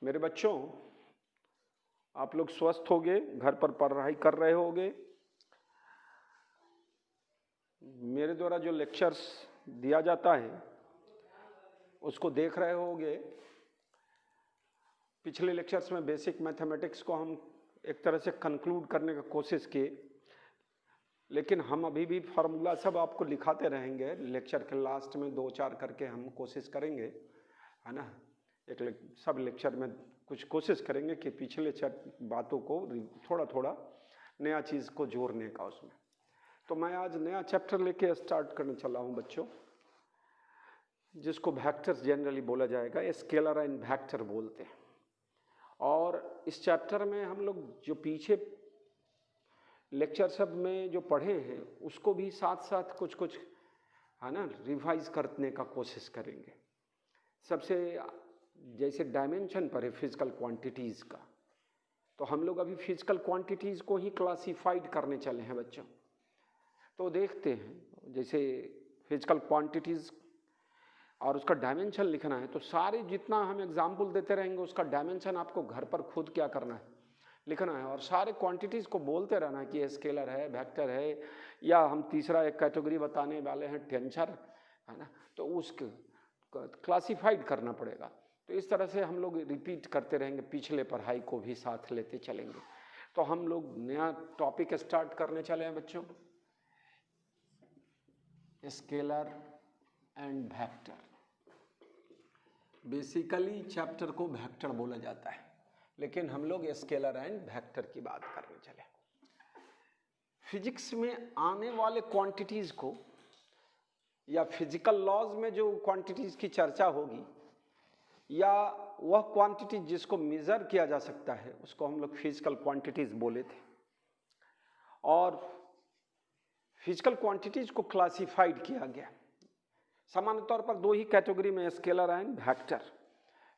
मेरे बच्चों, आप लोग स्वस्थ होगे, घर पर पढ़ाई कर रहे होगे। मेरे द्वारा जो लेक्चर्स दिया जाता है उसको देख रहे होगे। पिछले लेक्चर्स में बेसिक मैथमेटिक्स को हम एक तरह से कंक्लूड करने का कोशिश किए, लेकिन हम अभी भी फार्मूला सब आपको लिखाते रहेंगे। लेक्चर के लास्ट में 2-4 करके हम कोशिश करेंगे, है ना। सब लेक्चर में कुछ कोशिश करेंगे कि पिछले बातों को थोड़ा थोड़ा नया चीज़ को जोड़ने का उसमें। तो मैं आज नया चैप्टर लेके स्टार्ट करने चला हूँ बच्चों, जिसको वेक्टर्स जनरली बोला जाएगा, स्केलर एंड वेक्टर बोलते हैं। और इस चैप्टर में हम लोग जो पीछे लेक्चर सब में जो पढ़े हैं उसको भी साथ साथ कुछ कुछ, है ना, रिवाइज करने का कोशिश करेंगे। सबसे जैसे डायमेंशन पर है फिजिकल क्वांटिटीज़ का, तो हम लोग अभी फिजिकल क्वांटिटीज़ को ही क्लासिफाइड करने चले हैं बच्चों। तो देखते हैं, जैसे फिजिकल क्वांटिटीज़ और उसका डायमेंशन लिखना है, तो सारे जितना हम एग्जाम्पल देते रहेंगे उसका डायमेंशन आपको घर पर खुद क्या करना है, लिखना है। और सारे क्वांटिटीज़ को बोलते रहना है कि ये स्केलर है, वेक्टर है, या हम तीसरा एक कैटेगरी बताने वाले हैं टेंसर, है ना। तो उसको क्लासिफाइड करना पड़ेगा। तो इस तरह से हम लोग रिपीट करते रहेंगे, पिछले पढ़ाई को भी साथ लेते चलेंगे। तो हम लोग नया टॉपिक स्टार्ट करने चले हैं बच्चों, scalar and vector. Basically chapter को वेक्टर बोला जाता है, लेकिन हम लोग स्केलर एंड वेक्टर की बात करने चले। फिजिक्स में आने वाले क्वांटिटीज़ को, या फिजिकल लॉज में जो क्वांटिटीज़ की चर्चा होगी, या वह क्वांटिटी जिसको मेज़र किया जा सकता है, उसको हम लोग फिजिकल क्वांटिटीज़ बोले थे। और फिजिकल क्वांटिटीज़ को क्लासिफाइड किया गया सामान्य तौर पर 2 ही कैटेगरी में, स्केलर एंड वेक्टर।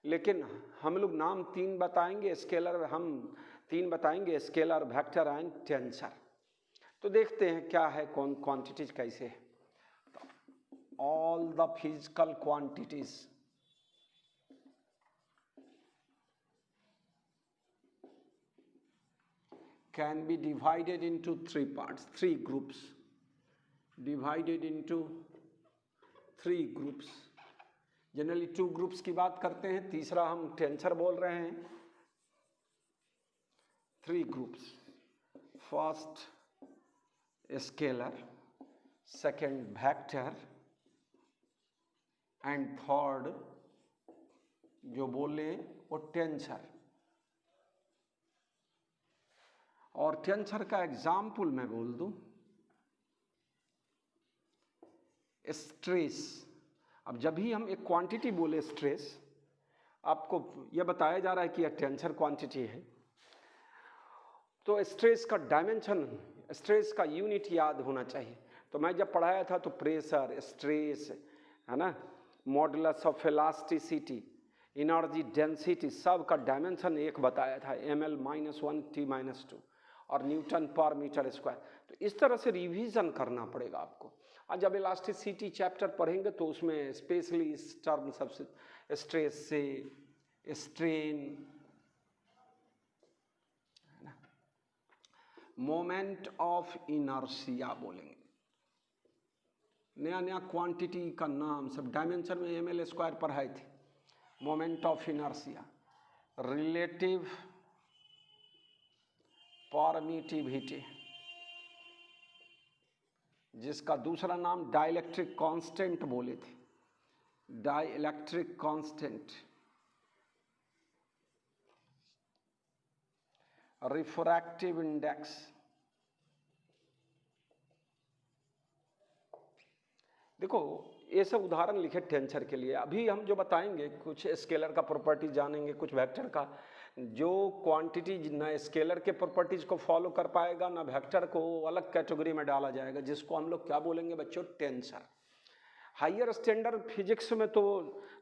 लेकिन हम लोग नाम 3 बताएंगे, स्केलर, वेक्टर एंड टेंसर। तो देखते हैं क्या है, कौन क्वांटिटीज कैसे है। All the physical quantities can be divided into 3 parts, 3 groups, divided into 3 groups। Generally 2 groups की बात करते हैं, तीसरा हम टेंसर बोल रहे हैं। 3 groups, first scalar, second vector and third जो बोले वो टेंसर। और टेंसर का एग्जाम्पल मैं बोल दूं, स्ट्रेस। अब जब भी हम एक क्वांटिटी बोले स्ट्रेस, आपको यह बताया जा रहा है कि यह टेंसर क्वांटिटी है, तो स्ट्रेस का डायमेंशन, स्ट्रेस का यूनिट याद होना चाहिए। तो मैं जब पढ़ाया था तो प्रेशर, स्ट्रेस, है ना, modulus of elasticity, energy density, सब का डायमेंशन एक बताया था, ml-1 T-2 और न्यूटन पर मीटर स्क्वायर। तो इस तरह से रिवीजन करना पड़ेगा आपको। और जब इलास्टिसिटी चैप्टर पढ़ेंगे तो उसमें स्पेशली इस टर्म सबसे, स्ट्रेस से स्ट्रेन, है ना, मोमेंट ऑफ इनर्शिया बोलेंगे। नया नया क्वांटिटी का नाम सब डायमेंशन में ml² पढ़ाए थे। Moment of inertia, relative permittivity, जिसका दूसरा नाम डाइलेक्ट्रिक कांस्टेंट बोले थे, डाइलेक्ट्रिक कांस्टेंट, रिफ्रैक्टिव इंडेक्स। देखो ये सब उदाहरण लिखे टेंसर के लिए। अभी हम जो बताएंगे कुछ स्केलर का प्रॉपर्टी जानेंगे, कुछ वेक्टर का। जो क्वांटिटी ना स्केलर के प्रॉपर्टीज को फॉलो कर पाएगा ना वेक्टर को, अलग कैटेगरी में डाला जाएगा, जिसको हम लोग क्या बोलेंगे बच्चों, टेंसर। हायर स्टैंडर्ड फिजिक्स में तो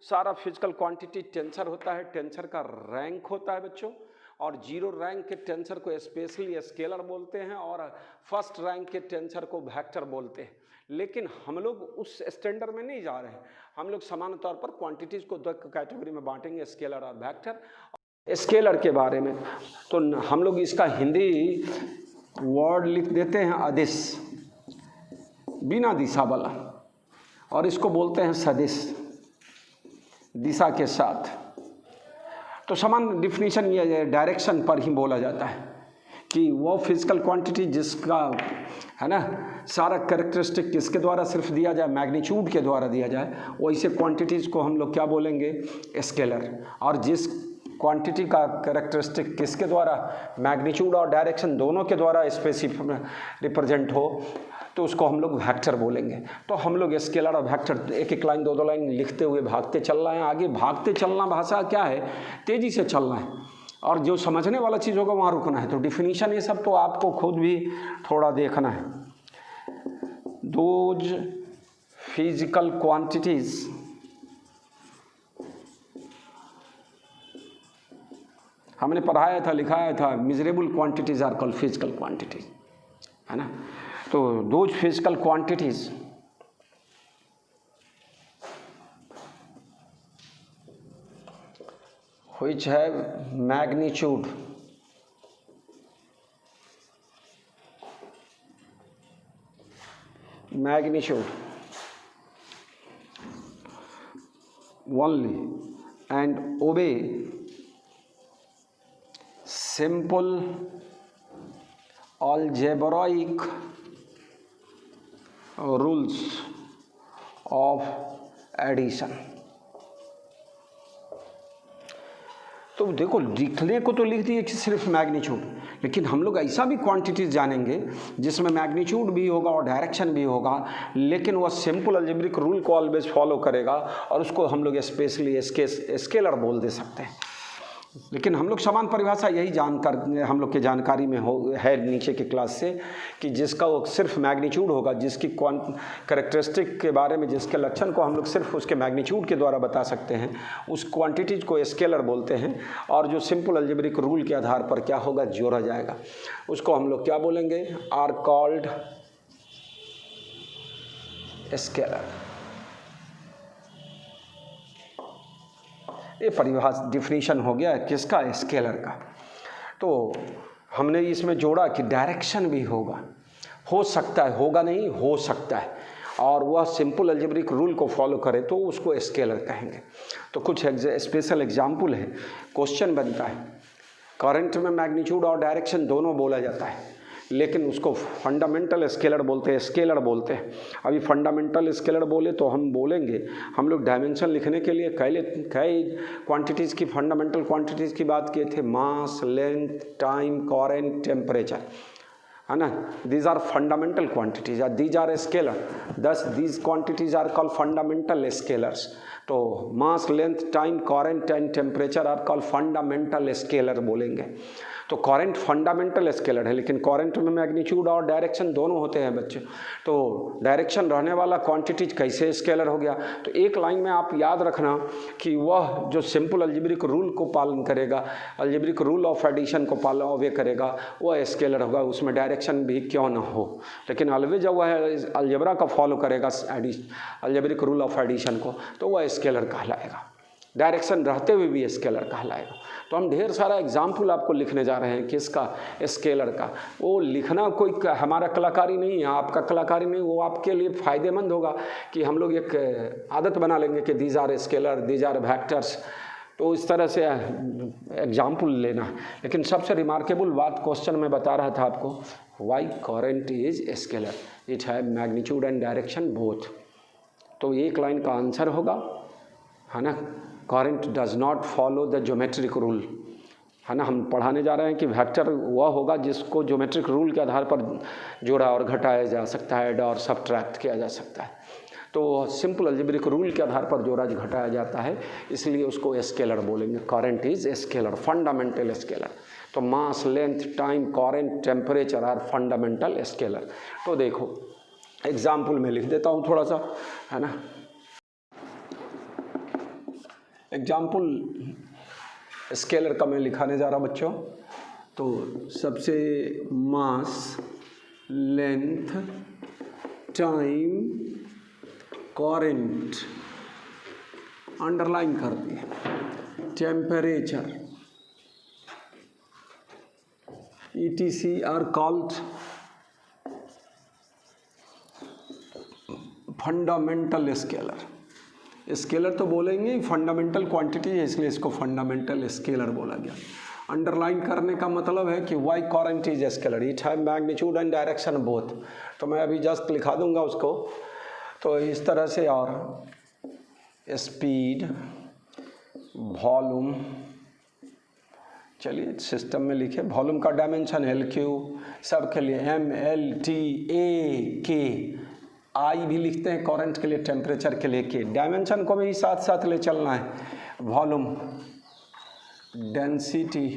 सारा फिजिकल क्वांटिटी टेंसर होता है, टेंसर का रैंक होता है बच्चों। और 0 रैंक के टेंसर को स्पेशली स्केलर बोलते हैं, और फर्स्ट रैंक के टेंसर को वेक्टर बोलते हैं। लेकिन हम लोग उस स्टैंडर्ड में नहीं जा रहे हैं। हम लोग सामान्य तौर पर क्वांटिटीज़ को 2 कैटेगरी में बांटेंगे, स्केलर और वेक्टर। स्केलर के बारे में। तो हम लोग इसका हिंदी वर्ड लिख देते हैं अदिश, बिना दिशा वाला, और इसको बोलते हैं सदिश, दिशा के साथ। तो समान डिफिनीशन ये डायरेक्शन पर ही बोला जाता है कि वो फिजिकल क्वांटिटी जिसका है ना सारा कैरेक्टरिस्टिक किसके द्वारा सिर्फ दिया जाए, मैग्नीट्यूड के द्वारा दिया जाए, वैसे क्वांटिटीज़ को हम लोग क्या बोलेंगे, स्केलर। और जिस क्वांटिटी का कैरेक्टरिस्टिक किसके द्वारा, मैग्नीट्यूड और डायरेक्शन दोनों के द्वारा स्पेसिफिक रिप्रेजेंट हो, तो उसको हम लोग वेक्टर बोलेंगे। तो हम लोग स्केलर और वेक्टर एक एक लाइन दो दो लाइन लिखते हुए भागते चल रहे हैं आगे। भागते चलना भाषा क्या है, तेज़ी से चलना है, और जो समझने वाला चीज़ होगा वहाँ रुकना है। तो डिफिनीशन ये सब तो आपको खुद भी थोड़ा देखना है। दोज फिजिकल क्वांटिटीज हमने पढ़ाया था, लिखाया था, measurable quantities are called physical quantities, है ना। तो those physical quantities which have magnitude only and obey simple algebraic rules of addition। तो देखो, लिखने को तो लिख दिए कि सिर्फ मैग्नीट्यूड, लेकिन हम लोग ऐसा भी क्वांटिटीज जानेंगे जिसमें मैग्नीट्यूड भी होगा और डायरेक्शन भी होगा, लेकिन वह सिंपल अलजेब्रिक रूल को ऑलवेज फॉलो करेगा, और उसको हम लोग स्पेशली स्केलर बोल दे सकते हैं। लेकिन हम लोग समान परिभाषा यही जानकर हम लोग के जानकारी में है नीचे के क्लास से, कि जिसका वो सिर्फ मैग्नीट्यूड होगा, जिसकी कैरेक्टरिस्टिक के बारे में, जिसके लक्षण को हम लोग सिर्फ उसके मैग्नीट्यूड के द्वारा बता सकते हैं, उस क्वांटिटीज को स्केलर बोलते हैं। और जो सिंपल अलजेब्रिक रूल के आधार पर क्या होगा, जोड़ा जाएगा, उसको हम लोग क्या बोलेंगे, आर कॉल्ड स्केलर। ये परिभाषा डिफिनीशन हो गया किसका, स्केलर का। तो हमने इसमें जोड़ा कि डायरेक्शन भी होगा, हो सकता है, होगा नहीं, हो सकता है, और वह सिंपल अलजेब्रिक रूल को फॉलो करे तो उसको स्केलर कहेंगे। तो कुछ स्पेशल एग्जाम्पल है, क्वेश्चन बनता है, करंट में मैग्नीट्यूड और डायरेक्शन दोनों बोला जाता है, लेकिन उसको फंडामेंटल स्केलर बोलते हैं, स्केलर बोलते हैं। अभी फंडामेंटल स्केलर बोले तो हम बोलेंगे, हम लोग डायमेंशन लिखने के लिए कई क्वांटिटीज़ की, फंडामेंटल क्वांटिटीज़ की बात किए थे, mass, length, time, current, temperature, है ना। These are fundamental quantities, these are scalar, thus these quantities are called fundamental scalars. तो mass, length, time, current and temperature are called fundamental scalar बोलेंगे। तो current fundamental scalar है, लेकिन current में magnitude और direction दोनों होते हैं बच्चे। तो डायरेक्शन रहने वाला क्वांटिटीज कैसे स्केलर हो गया, तो एक लाइन में आप याद रखना कि वह जो सिंपल अलजेब्रिक रूल को पालन करेगा, अलजेब्रिक रूल ऑफ एडिशन को पालन करेगा, वह स्केलर होगा, उसमें डायरेक्शन भी क्यों ना हो, लेकिन अलवेज जब वह अलजेब्रा का फॉलो करेगा अलजेब्रिक रूल ऑफ एडिशन को, तो वह स्केलर कहलाएगा, डायरेक्शन रहते हुए भी स्केलर कहलाएगा। तो हम ढेर सारा एग्जाम्पल आपको लिखने जा रहे हैं किसका, स्केलर का। वो लिखना कोई हमारा कलाकारी नहीं है, आपका कलाकारी नहीं, वो आपके लिए फ़ायदेमंद होगा कि हम लोग एक आदत बना लेंगे कि these are scalar, these are vectors. तो इस तरह से एग्जाम्पल लेना है। लेकिन सबसे रिमार्केबल बात क्वेश्चन में बता रहा था आपको, why current is scalar, it है मैग्नीट्यूड एंड डायरेक्शन बोथ। तो एक लाइन का आंसर होगा, है ना, current does not follow the geometric rule, है ना। हम पढ़ाने जा रहे हैं कि वेक्टर वह होगा जिसको ज्योमेट्रिक रूल के आधार पर जोड़ा और घटाया जा सकता है, ऐड और सब्ट्रैक्ट किया जा सकता है। तो सिंपल अलजेब्रिक रूल के आधार पर जोड़ा घटाया जाता है, इसलिए उसको स्केलर बोलेंगे। Current is scalar, fundamental scalar. तो mass, length, time, current, temperature are fundamental scalar. तो देखो एग्जाम्पल में लिख देता हूँ थोड़ा सा, है ना। एग्जाम्पल स्केलर का मैं लिखाने जा रहा हूँ बच्चों। तो सबसे मास, लेंथ, टाइम, करंट अंडरलाइन कर दिए, temperature, ETC are called fundamental scalar. Scalar तो बोलेंगे, फंडामेंटल क्वांटिटी है इसलिए इसको फंडामेंटल स्केलर बोला गया। अंडरलाइन करने का मतलब है कि why current is scalar, it have magnitude and direction both. तो मैं अभी जस्ट लिखा दूंगा उसको, तो इस तरह से, और स्पीड, वॉल्यूम, चलिए सिस्टम में लिखे, वॉल्यूम का डायमेंशन LQ, सब के लिए MLTA आई भी लिखते हैं करंट के लिए, टेम्परेचर के लिए के, डायमेंशन को भी साथ साथ ले चलना है। Volume, density,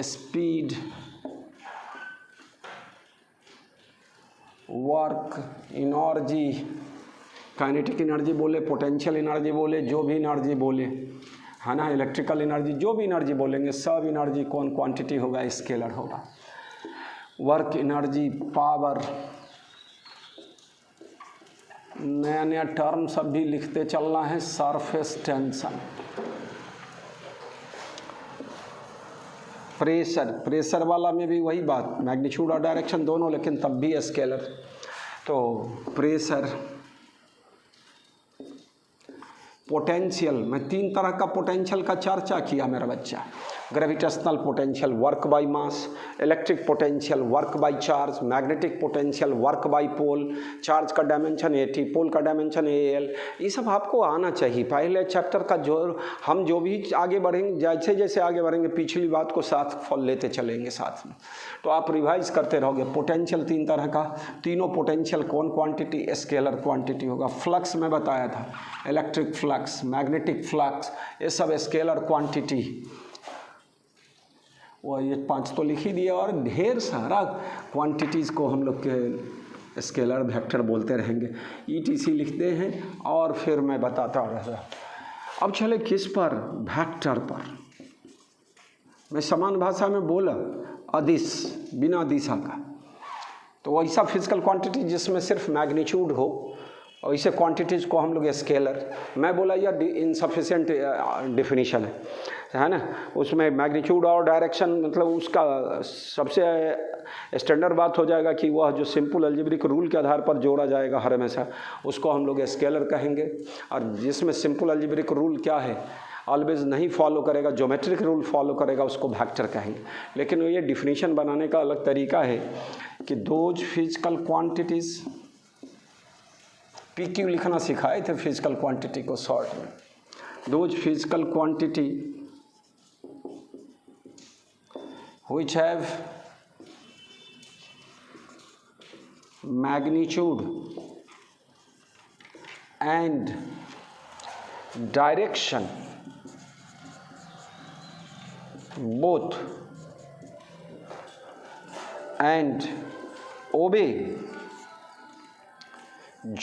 speed, work, energy, kinetic energy बोले, पोटेंशियल एनर्जी बोले, जो भी एनर्जी बोले, है ना, इलेक्ट्रिकल एनर्जी, जो भी एनर्जी बोलेंगे, सब एनर्जी कौन क्वांटिटी होगा, स्केलर होगा। वर्क, एनर्जी, पावर, नया नया टर्म सब भी लिखते चलना है। सरफेस टेंशन, प्रेशर, प्रेशर वाला में भी वही बात, मैग्नीट्यूड और डायरेक्शन दोनों, लेकिन तब भी स्केलर। तो प्रेशर, पोटेंशियल, मैं 3 तरह का पोटेंशियल का चर्चा किया मेरा बच्चा। Gravitational potential, work by mass, electric potential, work by charge, magnetic potential, work by pole, charge का डायमेंशन AT, पोल का डायमेंशन AL, ये सब आपको आना चाहिए। पहले चैप्टर का हम जो भी आगे बढ़ेंगे, जैसे जैसे आगे बढ़ेंगे पिछली बात को साथ फॉल लेते चलेंगे साथ में, तो आप रिवाइज करते रहोगे। पोटेंशियल 3 तरह का, तीनों पोटेंशियल कौन क्वांटिटी, स्केलर क्वांटिटी होगा। फ्लक्स में बताया था, इलेक्ट्रिक फ्लक्स, मैग्नेटिक फ्लक्स, ये सब स्केलर क्वांटिटी। वो ये 5 तो लिख ही दिए, और ढेर सारा क्वांटिटीज़ को हम लोग के स्केलर वेक्टर बोलते रहेंगे। ETC लिखते हैं और फिर मैं बताता रहता। अब चले किस पर, वेक्टर पर। मैं समान भाषा में बोला अदिश, बिना दिशा का, तो वैसा फिजिकल क्वांटिटी जिसमें सिर्फ मैग्नीट्यूड हो, और इसे क्वांटिटीज़ को हम लोग स्केलर। मैं बोला यह इनसफिशिएंट डिफिनीशन है ना, उसमें मैग्नीट्यूड और डायरेक्शन, मतलब उसका सबसे स्टैंडर्ड बात हो जाएगा कि वह जो सिंपल अलजेब्रिक रूल के आधार पर जोड़ा जाएगा हर हमेशा, उसको हम लोग स्केलर कहेंगे। और जिसमें सिंपल अलजेब्रिक रूल क्या है, ऑलवेज नहीं फॉलो करेगा, ज्योमेट्रिक रूल फॉलो करेगा, उसको वेक्टर कहेंगे। लेकिन ये डिफिनीशन बनाने का अलग तरीका है कि दोज फिजिकल क्वांटिटीज़, PQ लिखना सिखाए थे फिजिकल क्वांटिटी को शॉर्ट में। Those physical quantity which have magnitude and direction both and obey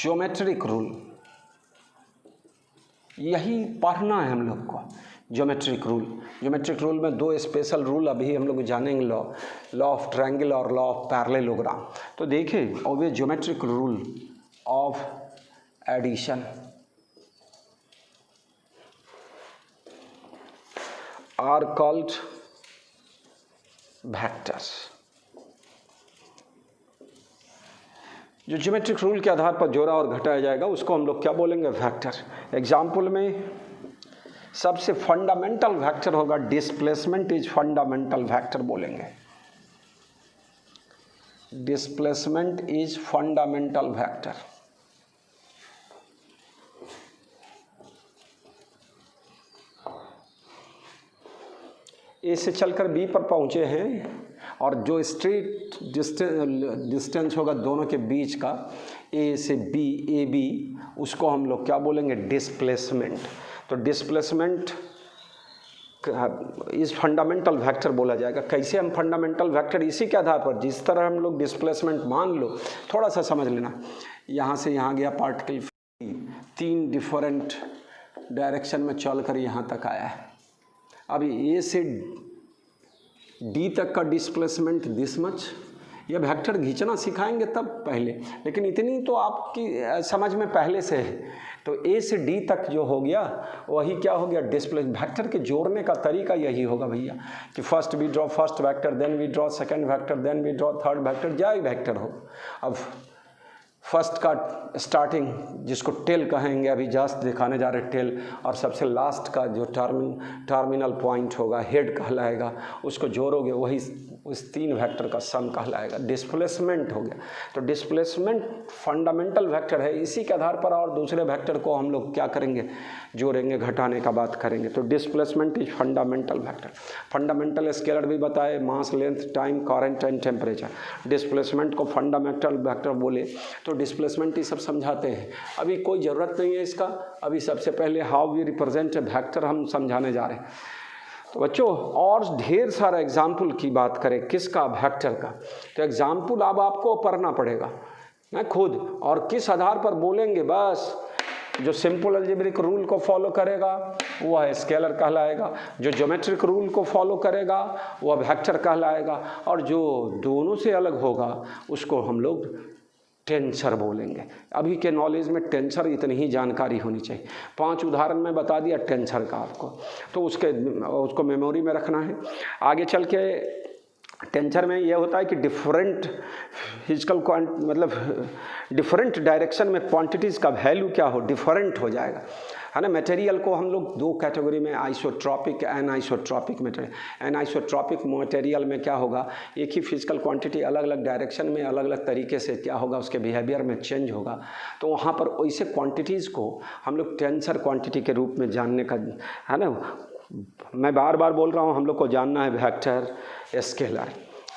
geometric rule, यही पढ़ना है हम लोग को। ज्योमेट्रिक रूल, ज्योमेट्रिक रूल में 2 स्पेशल रूल अभी हम लोग जानेंगे, लॉ ऑफ ट्रायंगल और लॉ ऑफ पैरेललोग्राम। तो देखिए, obey geometric rule of addition are called vectors. जो ज्योमेट्रिक रूल के आधार पर जोड़ा और घटाया जाएगा उसको हम लोग क्या बोलेंगे, वेक्टर। एग्जाम्पल में सबसे फंडामेंटल वेक्टर होगा डिस्प्लेसमेंट इज फंडामेंटल वेक्टर बोलेंगे। Displacement is fundamental vector. A से चलकर बी पर पहुंचे हैं, और जो स्ट्रेट डिस्टेंस होगा दोनों के बीच का, ए से बी, ए बी, उसको हम लोग क्या बोलेंगे, डिस्प्लेसमेंट। तो डिस्प्लेसमेंट इस फंडामेंटल वेक्टर बोला जाएगा। कैसे हम फंडामेंटल वेक्टर, इसी के आधार पर जिस तरह हम लोग डिस्प्लेसमेंट, मान लो थोड़ा सा समझ लेना, यहाँ से यहाँ गया पार्टिकल, 3 डिफरेंट डायरेक्शन में चलकर यहाँ तक आया है। अभी ए से डी तक का डिस्प्लेसमेंट दिस मच, यह वेक्टर खींचना सिखाएंगे तब पहले, लेकिन इतनी तो आपकी समझ में पहले से है तो ए से डी तक जो हो गया वही क्या हो गया, डिस्प्लेसमेंट। वेक्टर के जोड़ने का तरीका यही होगा भैया कि first we draw first vector, then we draw second vector, then we draw third vector, क्या वेक्टर हो। अब फर्स्ट का स्टार्टिंग जिसको टेल कहेंगे, अभी जस्ट दिखाने जा रहे टेल, और सबसे लास्ट का जो टर्मिनल पॉइंट होगा हेड कहलाएगा, उसको जोड़ोगे वही उस 3 वेक्टर का सम कहलाएगा। डिस्प्लेसमेंट हो गया। तो डिस्प्लेसमेंट फंडामेंटल वेक्टर है, इसी के आधार पर और दूसरे वेक्टर को हम लोग क्या करेंगे, जोड़ेंगे, घटाने का बात करेंगे। तो displacement is fundamental vector. Fundamental scalar भी बताए, mass, length, time, current and temperature. Displacement को फंडामेंटल वेक्टर बोले तो डिस्प्लेसमेंट ही सब समझाते हैं। अभी कोई ज़रूरत नहीं है इसका, अभी सबसे पहले हाउ वी रिप्रेजेंट वेक्टर हम समझाने जा रहे हैं। तो बच्चों और ढेर सारा एग्जाम्पल की बात करें, किसका, वेक्टर का, तो एग्जाम्पल अब आपको पढ़ना पड़ेगा ना खुद, और किस आधार पर बोलेंगे, बस जो सिंपल अलजेब्रिक रूल को फॉलो करेगा वह स्केलर कहलाएगा, जो ज्योमेट्रिक रूल को फॉलो करेगा वह वेक्टर कहलाएगा, और जो दोनों से अलग होगा उसको हम लोग टेंसर बोलेंगे। अभी के नॉलेज में टेंसर इतनी ही जानकारी होनी चाहिए। 5 उदाहरण में बता दिया टेंसर का आपको, तो उसको मेमोरी में रखना है। आगे चल के टेंसर में यह होता है कि डिफरेंट फिजिकल मतलब डिफरेंट डायरेक्शन में क्वांटिटीज़ का वैल्यू क्या हो, डिफरेंट हो जाएगा, है ना। मटेरियल को हम लोग 2 कैटेगरी में, isotropic, anisotropic material. Anisotropic material में क्या होगा, एक ही फिजिकल क्वांटिटी अलग अलग डायरेक्शन में अलग अलग तरीके से क्या होगा, उसके बिहेवियर में चेंज होगा। तो वहाँ पर वैसे क्वांटिटीज़ को हम लोग टेंसर क्वांटिटी के रूप में जानने का, है ना। मैं बार बार बोल रहा हूँ, हम लोग को जानना है वेक्टर, स्केलर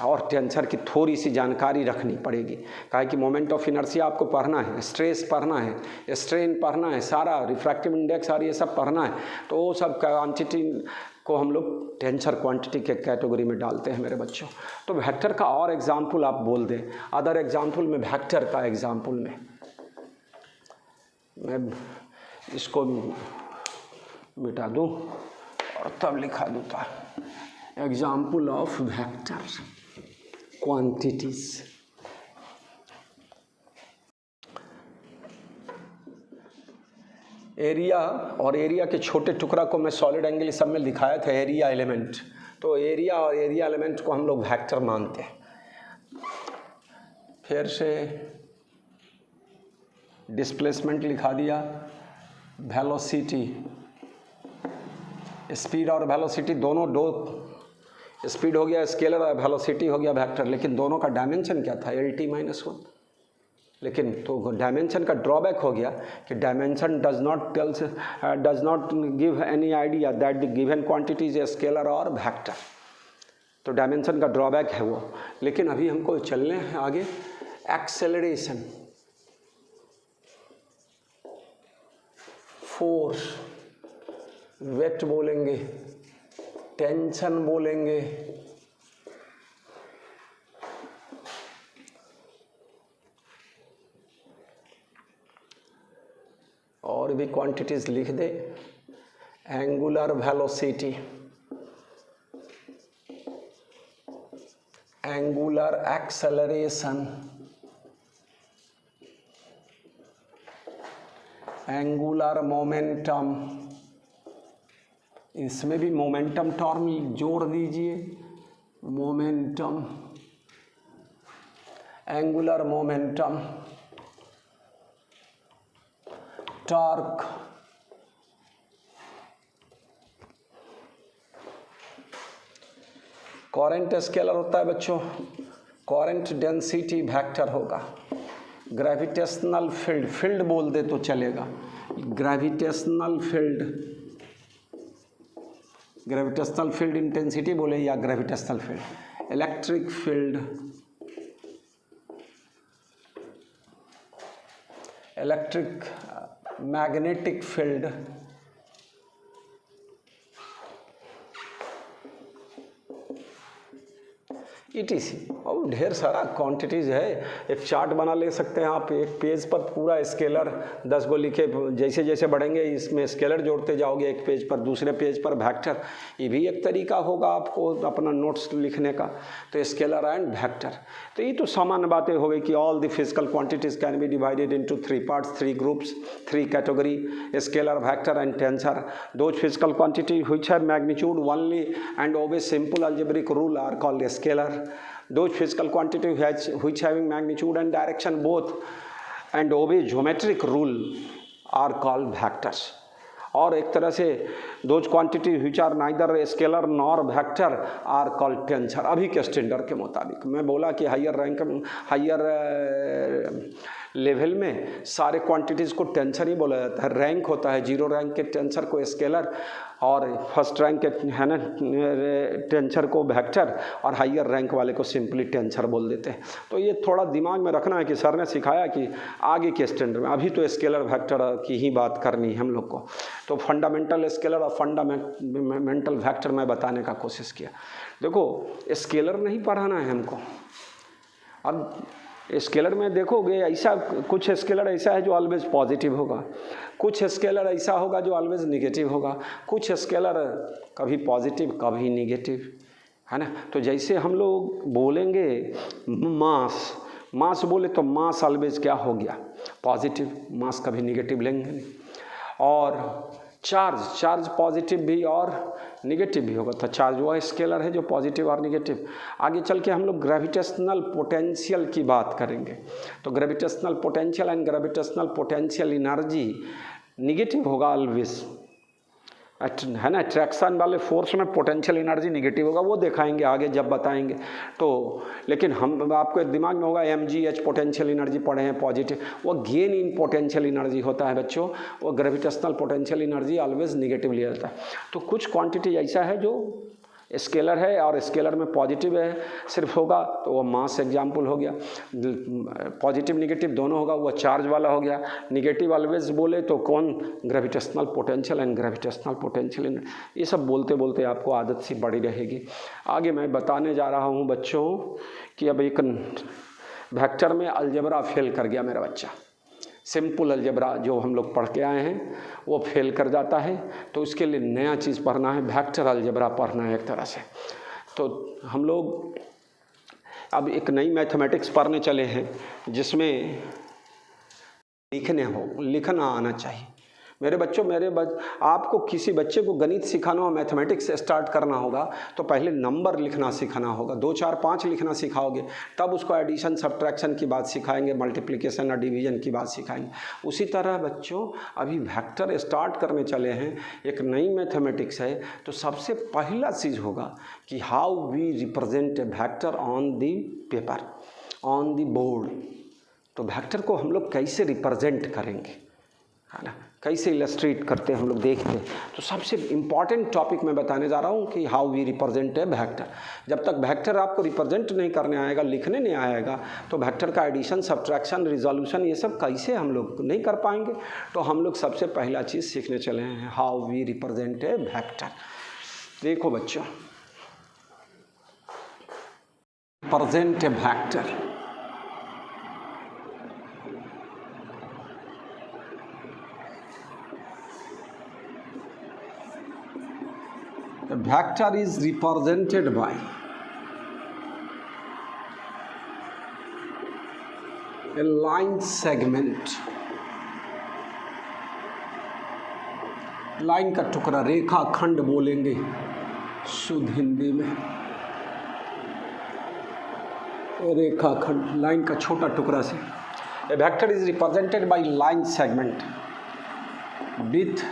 और टेंसर की थोड़ी सी जानकारी रखनी पड़ेगी। काहे कि मोमेंट ऑफ इनर्शिया आपको पढ़ना है, स्ट्रेस पढ़ना है, स्ट्रेन पढ़ना है, सारा रिफ्रैक्टिव इंडेक्स और ये सब पढ़ना है। तो वो सब क्वांटिटी को हम लोग टेंसर क्वांटिटी के कैटेगरी में डालते हैं मेरे बच्चों। तो वेक्टर का और एग्जाम्पल आप बोल दें, अदर एग्जाम्पल में वेक्टर का एग्जाम्पल में मैं इसको मिटा दूँ और तब लिखा दूँगा example of vector quantities. Area और एरिया के छोटे टुकड़ा को मैं सॉलिड एंगल सब में दिखाया था, एरिया एलिमेंट। तो एरिया और एरिया एलिमेंट को हम लोग वेक्टर मानते हैं। फिर से डिस्प्लेसमेंट लिखा दिया, वेलोसिटी, स्पीड और वेलोसिटी दोनों, 2 स्पीड हो गया स्केलर और वेलोसिटी हो गया वेक्टर, लेकिन दोनों का डायमेंशन क्या था, LT-1। लेकिन तो डायमेंशन का ड्रॉबैक हो गया कि dimension does not give any idea that the given quantity is a scalar और वेक्टर। तो डायमेंशन का ड्रॉबैक है वो। लेकिन अभी हमको चलने हैं आगे। एक्सेलरेशन, फोर्स, वेट बोलेंगे, टेंशन बोलेंगे, और भी क्वांटिटीज लिख दे। Angular velocity, angular acceleration, angular momentum, इसमें भी मोमेंटम टर्म जोड़ दीजिए, momentum, angular momentum, torque, current scalar होता है बच्चों, करंट डेंसिटी वेक्टर होगा। ग्रेविटेशनल फील्ड, फील्ड बोल दे तो चलेगा, gravitational field, gravitational field intensity बोले या gravitational field. Electric field, electric magnetic field, ETC और ढेर सारा क्वांटिटीज़ है। एक चार्ट बना ले सकते हैं आप, एक पेज पर पूरा स्केलर 10 गो लिखे, जैसे जैसे बढ़ेंगे इसमें स्केलर जोड़ते जाओगे, एक पेज पर दूसरे पेज पर वेक्टर। ये भी एक तरीका होगा आपको अपना नोट्स लिखने का। तो स्केलर एंड वेक्टर, तो ये तो सामान्य बातें हो गई कि all the physical quantities can be divided into 3 parts, 3 groups, 3 category, scalar, vector and tensor. Those physical quantity which have magnitude only and obey simple algebraic rule are called scalar. Those physical quantity which having magnitude and direction both and obey geometric rule are called vectors. और एक तरह से those quantity which are neither scalar nor vector are called tensor। अभी के standard के मुताबिक मैं बोला कि हायर लेवल में सारे क्वांटिटीज़ को टेंसर ही बोला जाता है। रैंक होता है, 0 रैंक के टेंसर को स्केलर और फर्स्ट रैंक के है ना टेंसर को वेक्टर और हायर रैंक वाले को सिंपली टेंसर बोल देते हैं। तो ये थोड़ा दिमाग में रखना है कि सर ने सिखाया कि आगे के स्टैंडर्ड में, अभी तो स्केलर वेक्टर की ही बात करनी है हम लोग को। तो फंडामेंटल स्केलर और फंडामेंटल वेक्टर मैं बताने का कोशिश किया। देखो स्केलर नहीं पढ़ाना है हमको। अब स्केलर में देखोगे ऐसा, कुछ स्केलर ऐसा है जो ऑलवेज पॉजिटिव होगा, कुछ स्केलर ऐसा होगा जो ऑलवेज निगेटिव होगा, कुछ स्केलर कभी पॉजिटिव कभी निगेटिव, है ना। तो जैसे हम लोग बोलेंगे मास बोले तो मास ऑलवेज क्या हो गया, पॉजिटिव, मास कभी निगेटिव लेंगे नहीं। और चार्ज पॉजिटिव भी और निगेटिव भी होगा। तो चार्ज वह स्केलर है जो पॉजिटिव और निगेटिव। आगे चल के हम लोग ग्रेविटेशनल पोटेंशियल की बात करेंगे। तो gravitational potential and gravitational potential energy negative होगा ऑलवेज, है ना। अट्रैक्शन वाले फोर्स में पोटेंशियल एनर्जी निगेटिव होगा, वो दिखाएंगे आगे जब बताएंगे। तो लेकिन हम आपको दिमाग में होगा mgh पोटेंशियल एनर्जी पढ़े हैं पॉजिटिव, वो गेन इन पोटेंशियल एनर्जी होता है बच्चों। वो gravitational potential energy always negative लिया जाता है। तो कुछ क्वांटिटी ऐसा है जो स्केलर है और स्केलर में पॉजिटिव है सिर्फ होगा, तो वो मास एग्जाम्पल हो गया। पॉजिटिव निगेटिव दोनों होगा, वो चार्ज वाला हो गया। निगेटिव ऑलवेज बोले तो कौन, gravitational potential and gravitational potential. ये सब बोलते बोलते आपको आदत सी बड़ी रहेगी। आगे मैं बताने जा रहा हूँ बच्चों कि अब एक वेक्टर में अलजेब्रा फेल कर गया मेरा बच्चा। सिंपल अलजेब्रा जो हम लोग पढ़ के आए हैं वो फेल कर जाता है, तो उसके लिए नया चीज़ पढ़ना है, वेक्टर अलजेब्रा पढ़ना है एक तरह से। तो हम लोग अब एक नई मैथमेटिक्स पढ़ने चले हैं जिसमें लिखना आना चाहिए। मेरे बच्चों आपको किसी बच्चे को गणित सिखाना हो, मैथमेटिक्स स्टार्ट करना होगा तो पहले नंबर लिखना सिखाना होगा। 2 4 5 लिखना सिखाओगे, तब उसको एडिशन सब्ट्रैक्शन की बात सिखाएंगे, मल्टीप्लिकेशन और डिवीजन की बात सिखाएंगे। उसी तरह बच्चों अभी वेक्टर स्टार्ट करने चले हैं, एक नई मैथमेटिक्स है। तो सबसे पहला चीज़ होगा कि how we represent a vector on the paper, on the board. तो वेक्टर को हम लोग कैसे रिप्रेजेंट करेंगे, है ना, कैसे इलस्ट्रेट करते हैं हम लोग देखते हैं। तो सबसे इम्पॉर्टेंट टॉपिक मैं बताने जा रहा हूँ कि how we represent a vector. जब तक वेक्टर आपको रिप्रेजेंट नहीं करने आएगा, लिखने नहीं आएगा, तो वेक्टर का एडिशन सब्ट्रैक्शन रिजोल्यूशन ये सब कैसे हम लोग नहीं कर पाएंगे। तो हम लोग सबसे पहला चीज़ सीखने चले हैं, how we represent a vector. देखो बच्चों, represent a vector, a vector is represented by a line segment, line का टुकड़ा, रेखा खंड बोलेंगे शुद्ध हिंदी में। रेखा खंड, लाइन का छोटा टुकड़ा से। A vector is represented by line segment with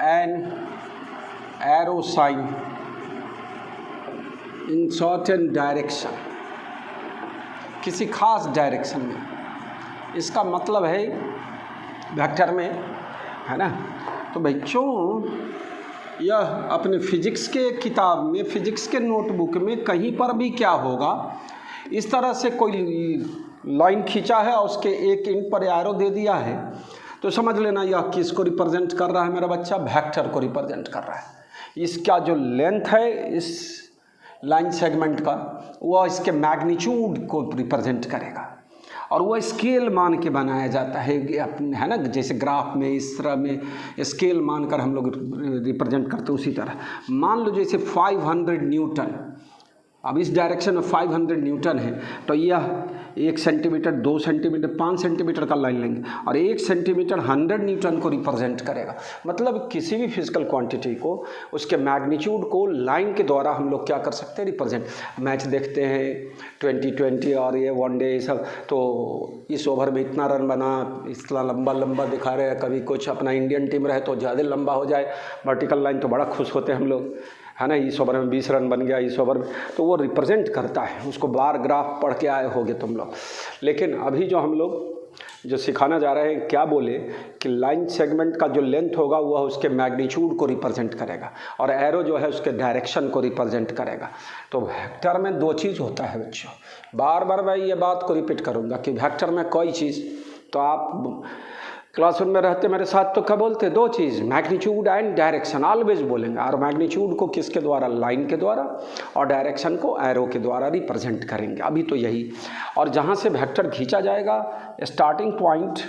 an arrow sign in certain direction, किसी खास डायरेक्शन में। इसका मतलब है वेक्टर में, है ना। तो बच्चों यह अपने फिजिक्स के किताब में, फिजिक्स के नोटबुक में कहीं पर भी क्या होगा, इस तरह से कोई लाइन खींचा है और उसके एक एंड पर एरो दे दिया है, तो समझ लेना यह किसको रिप्रेजेंट कर रहा है मेरा बच्चा, वेक्टर को रिप्रेजेंट कर रहा है। इसका जो लेंथ है, इस लाइन सेगमेंट का, वह इसके मैग्नीट्यूड को रिप्रेजेंट करेगा और वह स्केल मान के बनाया जाता है ना, जैसे ग्राफ में इस तरह में स्केल मानकर हम लोग रिप्रेजेंट करते हैं। उसी तरह मान लो जैसे 500 न्यूटन, अब इस डायरेक्शन में 500 न्यूटन है, तो यह 1 सेंटीमीटर, 2 सेंटीमीटर, 5 सेंटीमीटर का लाइन लेंगे और 1 सेंटीमीटर 100 न्यूटन को रिप्रेजेंट करेगा। मतलब किसी भी फिजिकल क्वांटिटी को, उसके मैग्नीट्यूड को लाइन के द्वारा हम लोग क्या कर सकते हैं, रिप्रेजेंट। मैच देखते हैं 2020 और ये वनडे सब, तो इस ओवर में इतना रन बना, इतना लंबा लंबा दिखा रहे हैं। कभी कुछ अपना इंडियन टीम रहे तो ज़्यादा लंबा हो जाए वर्टिकल लाइन, तो बड़ा खुश होते हैं हम लोग, है ना। इस ओवर में 20 रन बन गया, इस ओवर में, तो वो रिप्रेजेंट करता है। उसको बार ग्राफ पढ़ के आए होगे तुम लोग। लेकिन अभी जो हम लोग जो सिखाना जा रहे हैं, क्या बोले कि लाइन सेगमेंट का जो लेंथ होगा वह उसके मैग्नीट्यूड को रिप्रेजेंट करेगा और एरो जो है उसके डायरेक्शन को रिप्रेजेंट करेगा। तो वेक्टर में 2 चीज़ होता है बच्चों, बार बार मैं ये बात को रिपीट करूँगा कि वेक्टर में कोई चीज़, तो आप क्लासरूम में रहते मेरे साथ तो क्या बोलते, 2 चीज़, मैग्नीट्यूड एंड डायरेक्शन ऑलवेज बोलेंगे। और मैग्नीट्यूड को किसके द्वारा, लाइन के द्वारा, और डायरेक्शन को एरो के द्वारा रिप्रेजेंट करेंगे। अभी तो यही, और जहाँ से वेक्टर खींचा जाएगा स्टार्टिंग पॉइंट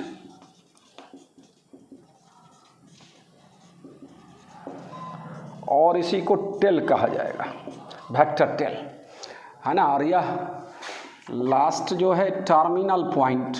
और इसी को टेल कहा जाएगा, वेक्टर टेल, है ना। और यह लास्ट जो है टर्मिनल पॉइंट,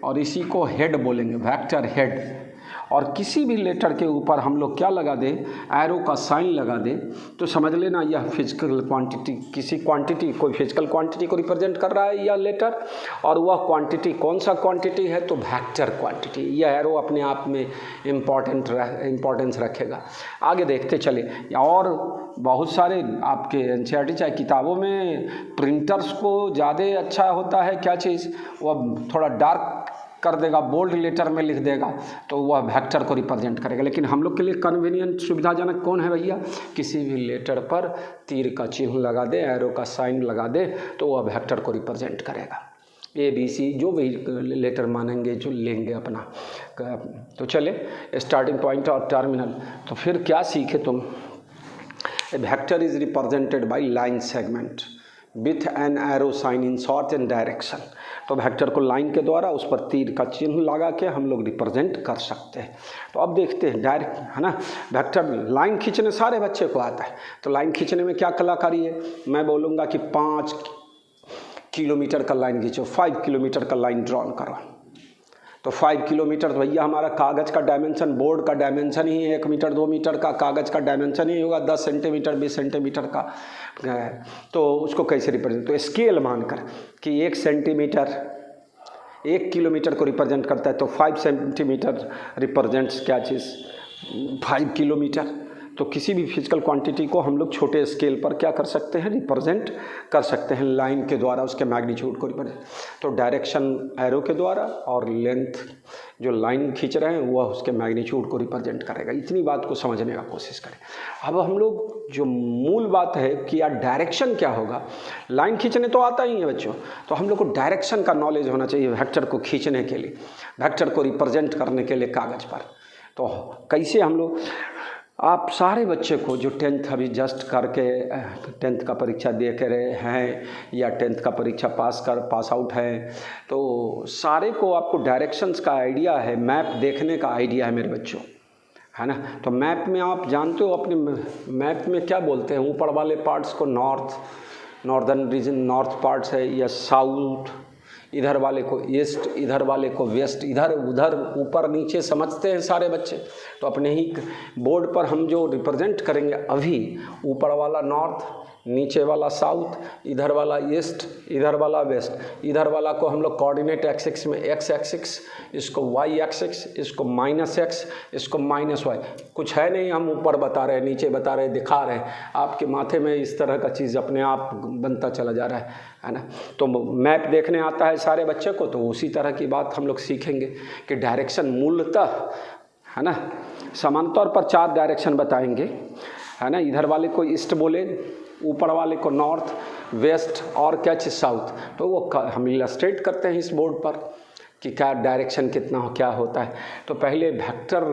और इसी को हेड बोलेंगे, वेक्टर हेड। और किसी भी लेटर के ऊपर हम लोग क्या लगा दें, एरो का साइन लगा दें, तो समझ लेना यह फिजिकल क्वांटिटी, किसी क्वांटिटी, कोई फिजिकल क्वांटिटी को रिप्रेजेंट कर रहा है यह लेटर। और वह क्वांटिटी कौन सा क्वांटिटी है, तो वेक्टर क्वांटिटी। यह एरो अपने आप में इम्पोर्टेंस रखेगा। आगे देखते चले। और बहुत सारे आपके एनसीईआरटी चाहे किताबों में प्रिंटर्स को ज़्यादा अच्छा होता है क्या चीज़, वह थोड़ा डार्क कर देगा, बोल्ड लेटर में लिख देगा, तो वह वेक्टर को रिप्रेजेंट करेगा। लेकिन हम लोग के लिए कन्वीनियंट, सुविधाजनक कौन है भैया, किसी भी लेटर पर तीर का चिन्ह लगा दे, एरो का साइन लगा दे, तो वह वेक्टर को रिप्रेजेंट करेगा। ABC जो भी लेटर मानेंगे, जो लेंगे अपना। तो चले स्टार्टिंग पॉइंट और टर्मिनल। तो फिर क्या सीखे तुम, A vector is represented by line segment with an arrow sign in short and direction। तो वेक्टर को लाइन के द्वारा उस पर तीर का चिन्ह लगा के हम लोग रिप्रेजेंट कर सकते हैं। तो अब देखते हैं डायरेक्ट, है ना। वेक्टर लाइन खींचने सारे बच्चे को आता है, तो लाइन खींचने में क्या कलाकारी है, मैं बोलूँगा कि 5 किलोमीटर का लाइन खींचो, 5 किलोमीटर का लाइन ड्रॉन करो। तो 5 किलोमीटर तो भैया हमारा कागज़ का डायमेंशन, बोर्ड का डायमेंशन ही 1 मीटर 2 मीटर का कागज़ का डायमेंशन ही होगा, 10 सेंटीमीटर 20 सेंटीमीटर का। तो उसको कैसे रिप्रेजेंट, तो स्केल मानकर कि 1 सेंटीमीटर 1 किलोमीटर को रिप्रेजेंट करता है, तो 5 सेंटीमीटर रिप्रेजेंट्स क्या चीज़, 5 किलोमीटर। तो किसी भी फिजिकल क्वांटिटी को हम लोग छोटे स्केल पर क्या कर सकते हैं, रिप्रेजेंट कर सकते हैं लाइन के द्वारा, उसके मैग्नीट्यूड को रिप्रेजेंट। तो डायरेक्शन एरो के द्वारा और लेंथ जो लाइन खींच रहे हैं वह उसके मैग्नीट्यूड को रिप्रेजेंट करेगा। इतनी बात को समझने का कोशिश करें। अब हम लोग जो मूल बात है कि यार डायरेक्शन क्या होगा, लाइन खींचने तो आता ही है बच्चों, तो हम लोग को डायरेक्शन का नॉलेज होना चाहिए वेक्टर को खींचने के लिए, वेक्टर को रिप्रेजेंट करने के लिए कागज़ पर। तो कैसे हम लोग, आप सारे बच्चे को जो 10th अभी जस्ट करके 10th का परीक्षा दे के रहे हैं या 10th का परीक्षा पास आउट है, तो सारे को आपको डायरेक्शंस का आइडिया है, मैप देखने का आइडिया है मेरे बच्चों, है ना। तो मैप में आप जानते हो, अपने मैप में क्या बोलते हैं, ऊपर वाले पार्ट्स को नॉर्दर्न रीजन नॉर्थ पार्ट्स है, या साउथ, इधर वाले को ईस्ट, इधर वाले को वेस्ट, इधर उधर ऊपर नीचे समझते हैं सारे बच्चे। तो अपने ही बोर्ड पर हम जो रिप्रेजेंट करेंगे अभी, ऊपर वाला नॉर्थ, नीचे वाला साउथ, इधर वाला ईस्ट, इधर वाला वेस्ट, इधर वाला को हम लोग कोऑर्डिनेट एक्सिस में एक्स एक्सिस, इसको वाई एक्सिस, इसको -x, इसको -y। कुछ है नहीं, हम ऊपर बता रहे हैं, नीचे बता रहे हैं, दिखा रहे हैं, आपके माथे में इस तरह का चीज़ अपने आप बनता चला जा रहा है ना। तो मैप देखने आता है सारे बच्चे को, तो उसी तरह की बात हम लोग सीखेंगे कि डायरेक्शन मूलतः, है ना, समान तौर पर 4 डायरेक्शन बताएंगे, है ना। इधर वाले को ईस्ट बोले, ऊपर वाले को नॉर्थ, वेस्ट और क्या चीज़ साउथ। तो वो हम इलस्ट्रेट करते हैं इस बोर्ड पर, कि क्या डायरेक्शन कितना हो, क्या होता है। तो पहले वेक्टर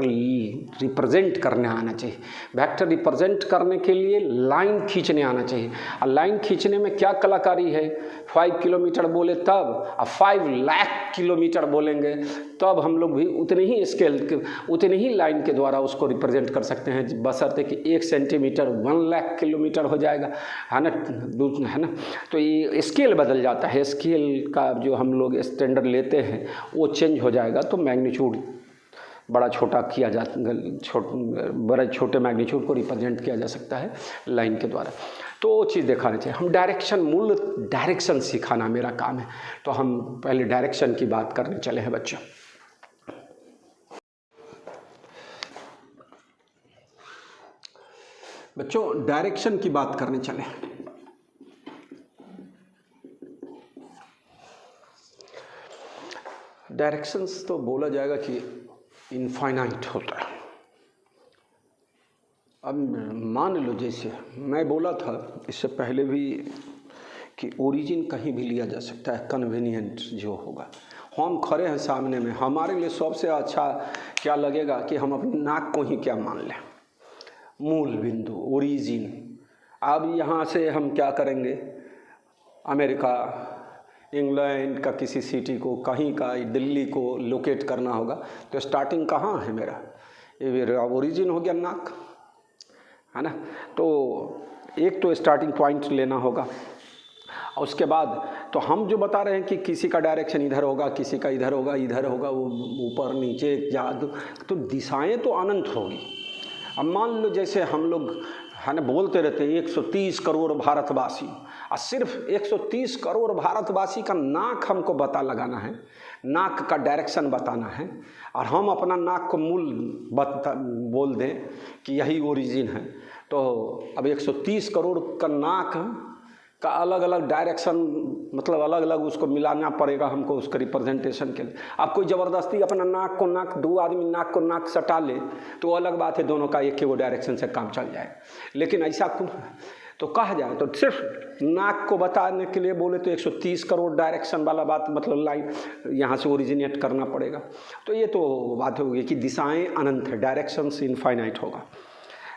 रिप्रेजेंट करने आना चाहिए। वेक्टर रिप्रेजेंट करने के लिए लाइन खींचने आना चाहिए। और लाइन खींचने में क्या कलाकारी है, 5 किलोमीटर बोले तब, अब 5 लाख किलोमीटर बोलेंगे तब हम लोग भी उतने ही स्केल के, उतने ही लाइन के द्वारा उसको रिप्रेजेंट कर सकते हैं, बशर्ते कि 1 सेंटीमीटर 1 लाख किलोमीटर हो जाएगा, है ना। तो ये स्केल बदल जाता है, स्केल का जो हम लोग स्टैंडर्ड लेते हैं वो चेंज हो जाएगा, तो मैग्नीट्यूड बड़ा छोटा किया जा बड़े छोटे मैग्नीट्यूड को रिप्रेजेंट किया जा सकता है लाइन के द्वारा। तो वो चीज़ दिखाना चाहिए। हम डायरेक्शन, मूल डायरेक्शन सिखाना मेरा काम है। तो हम पहले डायरेक्शन की बात करने चले हैं बच्चों। डायरेक्शन की बात करने चले। डायरेक्शंस तो बोला जाएगा कि इनफाइनाइट होता है। अब मान लो, जैसे मैं बोला था इससे पहले भी कि ओरिजिन कहीं भी लिया जा सकता है, कन्वीनियंट जो होगा। हम खड़े हैं सामने में, हमारे लिए सबसे अच्छा क्या लगेगा कि हम अपने नाक को ही क्या मान लें, मूल बिंदु, ओरिजिन। अब यहाँ से हम क्या करेंगे, अमेरिका, इंग्लैंड का किसी सिटी को, कहीं का दिल्ली को लोकेट करना होगा, तो स्टार्टिंग कहाँ है मेरा, ये मेरा ओरिजिन हो गया नाक, है ना। तो एक तो स्टार्टिंग पॉइंट लेना होगा। और उसके बाद तो हम जो बता रहे हैं कि किसी का डायरेक्शन इधर होगा, किसी का इधर होगा, इधर होगा, वो ऊपर नीचे या तो दिशाएं तो अनंत होगी। अब मान लो जैसे हम लोग, है ना, बोलते रहते हैं 130 करोड़ भारतवासी, और सिर्फ 130 करोड़ भारतवासी का नाक हमको पता लगाना है, नाक का डायरेक्शन बताना है, और हम अपना नाक को मूल बोल दें कि यही ओरिजिन है। तो अब 130 करोड़ का नाक का अलग अलग डायरेक्शन, मतलब अलग अलग उसको मिलाना पड़ेगा हमको उसका रिप्रेजेंटेशन के लिए। अब कोई ज़बरदस्ती अपना नाक को नाक, दो आदमी नाक को नाक सटा ले तो अलग बात है, दोनों का एक ही वो डायरेक्शन से काम चल जाए। लेकिन ऐसा तो कहा जाए तो सिर्फ नाक को बताने के लिए बोले तो 130 करोड़ डायरेक्शन वाला बात, मतलब लाइन यहाँ से ओरिजिनेट करना पड़ेगा। तो ये तो बात होगी कि दिशाएं अनंत है, डायरेक्शंस इनफाइनाइट होगा,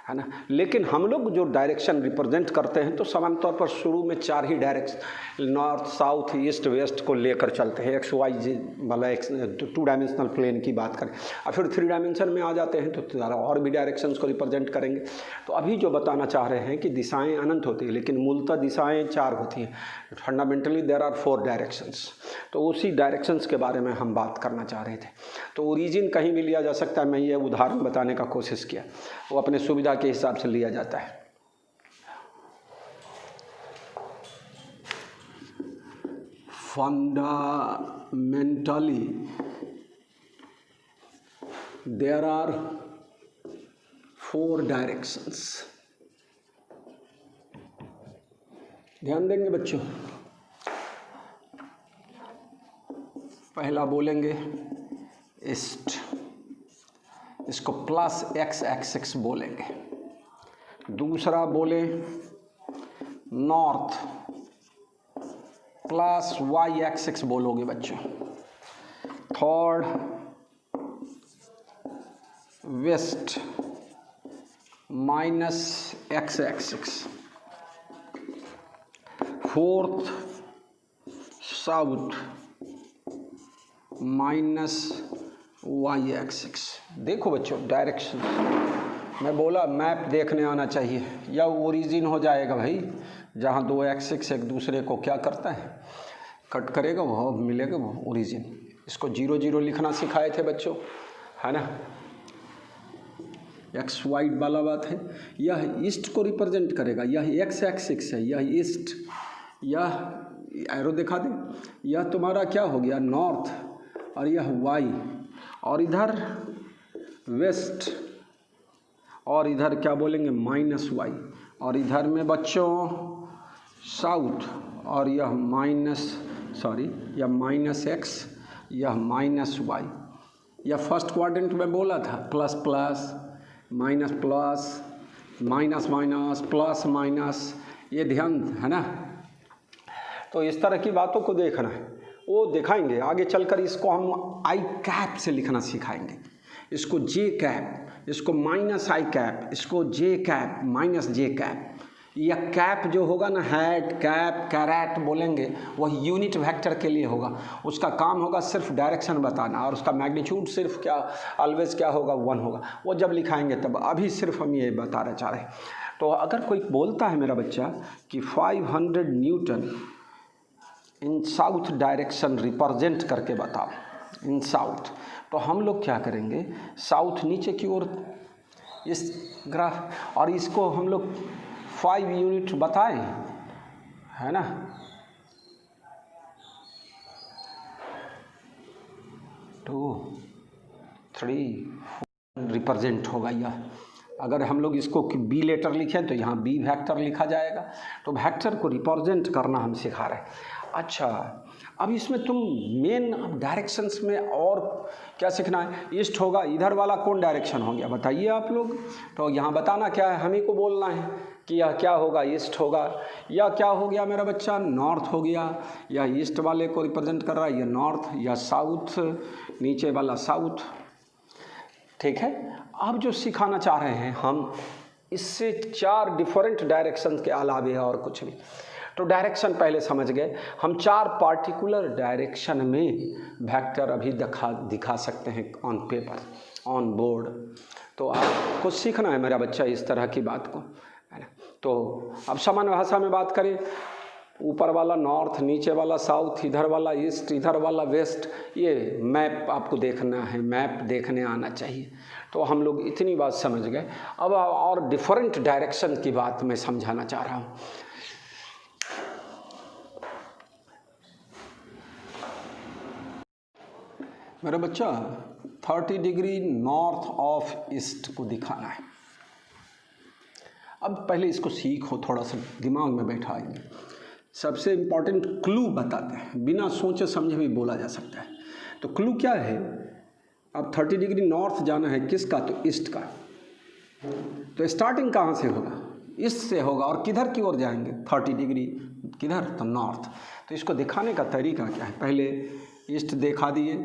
है ना। लेकिन हम लोग जो डायरेक्शन रिप्रेजेंट करते हैं तो सामान्य तौर पर शुरू में 4 ही direction, north, south, east, west को लेकर चलते हैं। एक्स वाई जे वाला 2 डायमेंशनल प्लेन की बात करें, और फिर 3 डायमेंशन में आ जाते हैं तो और भी डायरेक्शंस को रिप्रेजेंट करेंगे। तो अभी जो बताना चाह रहे हैं कि दिशाएं अनंत होती है, लेकिन मूलतः दिशाएं 4 होती हैं। Fundamentally there are 4 directions. तो उसी डायरेक्शंस के बारे में हम बात करना चाह रहे थे। तो ओरिजिन कहीं भी लिया जा सकता है, मैं ये उदाहरण बताने का कोशिश किया, वो अपने सुविधा के हिसाब से लिया जाता है। Fundamentally there are 4 directions. ध्यान देंगे बच्चों। पहला बोलेंगे ईस्ट, इसको प्लस x एक्सिस बोलेंगे। दूसरा बोले नॉर्थ, प्लस y एक्सिस बोलोगे बच्चों। Third west, minus x axis. Fourth south, minus y axis. देखो बच्चों डायरेक्शन, मैं बोला मैप देखने आना चाहिए, या ओरिजिन हो जाएगा भाई, जहाँ 2 एक्सिस एक दूसरे को क्या करता है, कट करेगा, वो मिलेगा वो ओरिजिन। इसको 0 0 लिखना सिखाए थे बच्चों, है ना। एक्स वाई वाला बात है। यह ईस्ट को रिप्रेजेंट करेगा, यह x एक्सिस है, यह ईस्ट, यह एरो दिखा दें, यह तुम्हारा क्या हो गया नॉर्थ, और यह y, और इधर वेस्ट, और इधर क्या बोलेंगे माइनस y, और इधर में बच्चों साउथ, और यह यह माइनस x, यह माइनस y। यह फर्स्ट क्वाड्रेंट में बोला था, plus plus, minus plus, minus minus, plus minus, ये ध्यान है ना। तो इस तरह की बातों को देखना है। वो दिखाएंगे आगे चलकर। इसको हम आई कैप से लिखना सिखाएंगे, इसको जे कैप, इसको माइनस आई कैप, इसको जे कैप माइनस जे कैप। या कैप जो होगा ना, हैट कैप कैरेट बोलेंगे, वह यूनिट वेक्टर के लिए होगा। उसका काम होगा सिर्फ डायरेक्शन बताना, और उसका मैग्नीट्यूड सिर्फ क्या ऑलवेज क्या होगा 1 होगा। वो जब लिखाएंगे तब, अभी सिर्फ हम ये बताना चाह रहे हैं। तो अगर कोई बोलता है मेरा बच्चा कि 500 न्यूटन इन साउथ डायरेक्शन रिप्रेजेंट करके बताओ, इन साउथ, तो हम लोग क्या करेंगे, साउथ नीचे की ओर इस ग्राफ, और इसको हम लोग 5 यूनिट बताएं, है ना। टू 3 रिप्रेजेंट होगा यह। अगर हम लोग इसको बी लेटर लिखें तो यहाँ बी वेक्टर लिखा जाएगा। तो वेक्टर को रिप्रेजेंट करना हम सिखा रहे हैं। अच्छा, अब इसमें तुम मेन डायरेक्शंस में और क्या सीखना है। ईस्ट होगा, इधर वाला कौन डायरेक्शन हो गया बताइए आप लोग। तो यहाँ बताना क्या है, हम ही को बोलना है कि यह क्या होगा, ईस्ट होगा, या क्या हो गया मेरा बच्चा, नॉर्थ हो गया। या ईस्ट वाले को रिप्रेजेंट कर रहा है, या नॉर्थ, या साउथ, नीचे वाला साउथ। ठीक है। अब जो सिखाना चाह रहे हैं हम, इससे 4 डिफरेंट डायरेक्शन के अलावे और कुछ भी। तो डायरेक्शन पहले समझ गए हम, 4 पार्टिकुलर डायरेक्शन में वेक्टर अभी दिखा सकते हैं ऑन पेपर, ऑन बोर्ड। तो आपको सीखना है मेरा बच्चा इस तरह की बात को, है ना। तो अब सामान्य भाषा में बात करें, ऊपर वाला नॉर्थ, नीचे वाला साउथ, इधर वाला ईस्ट, इधर वाला वेस्ट, ये मैप आपको देखना है, मैप देखने आना चाहिए। तो हम लोग इतनी बात समझ गए। अब और डिफरेंट डायरेक्शन की बात मैं समझाना चाह रहा हूँ। मेरा बच्चा 30 डिग्री नॉर्थ ऑफ ईस्ट को दिखाना है। अब पहले इसको सीखो, थोड़ा सा दिमाग में बैठाएंगे। सबसे इम्पॉर्टेंट क्लू बताते हैं, बिना सोचे समझे भी बोला जा सकता है। तो क्लू क्या है, अब 30 डिग्री नॉर्थ जाना है किसका, तो ईस्ट का। तो स्टार्टिंग कहाँ से होगा, ईस्ट से होगा, और किधर की ओर जाएंगे, 30 डिग्री किधर, तो नॉर्थ। तो इसको दिखाने का तरीका क्या है, पहले ईस्ट दिखा दिए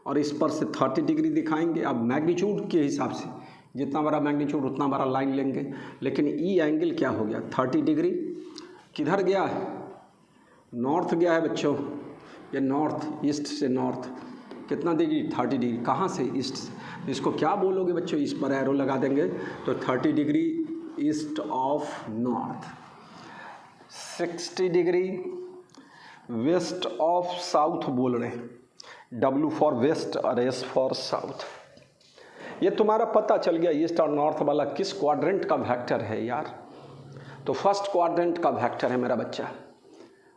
और इस पर से 30 डिग्री दिखाएंगे। अब मैग्नीट्यूड के हिसाब से जितना बड़ा मैग्नीट्यूड उतना बड़ा लाइन लेंगे, लेकिन ई एंगल क्या हो गया, 30 डिग्री किधर गया है, नॉर्थ गया है बच्चों। ये नॉर्थ, ईस्ट से नॉर्थ कितना डिग्री, 30 डिग्री। कहाँ से, ईस्ट से। इसको क्या बोलोगे बच्चों, इस पर एरो लगा देंगे तो 30 degree east of north, 60 degree west of south बोल रहे हैं। W फॉर वेस्ट और S फॉर साउथ। ये तुम्हारा पता चल गया ईस्ट और नॉर्थ वाला किस क्वाड्रेंट का वेक्टर है यार। तो फर्स्ट क्वाड्रेंट का वेक्टर है मेरा बच्चा।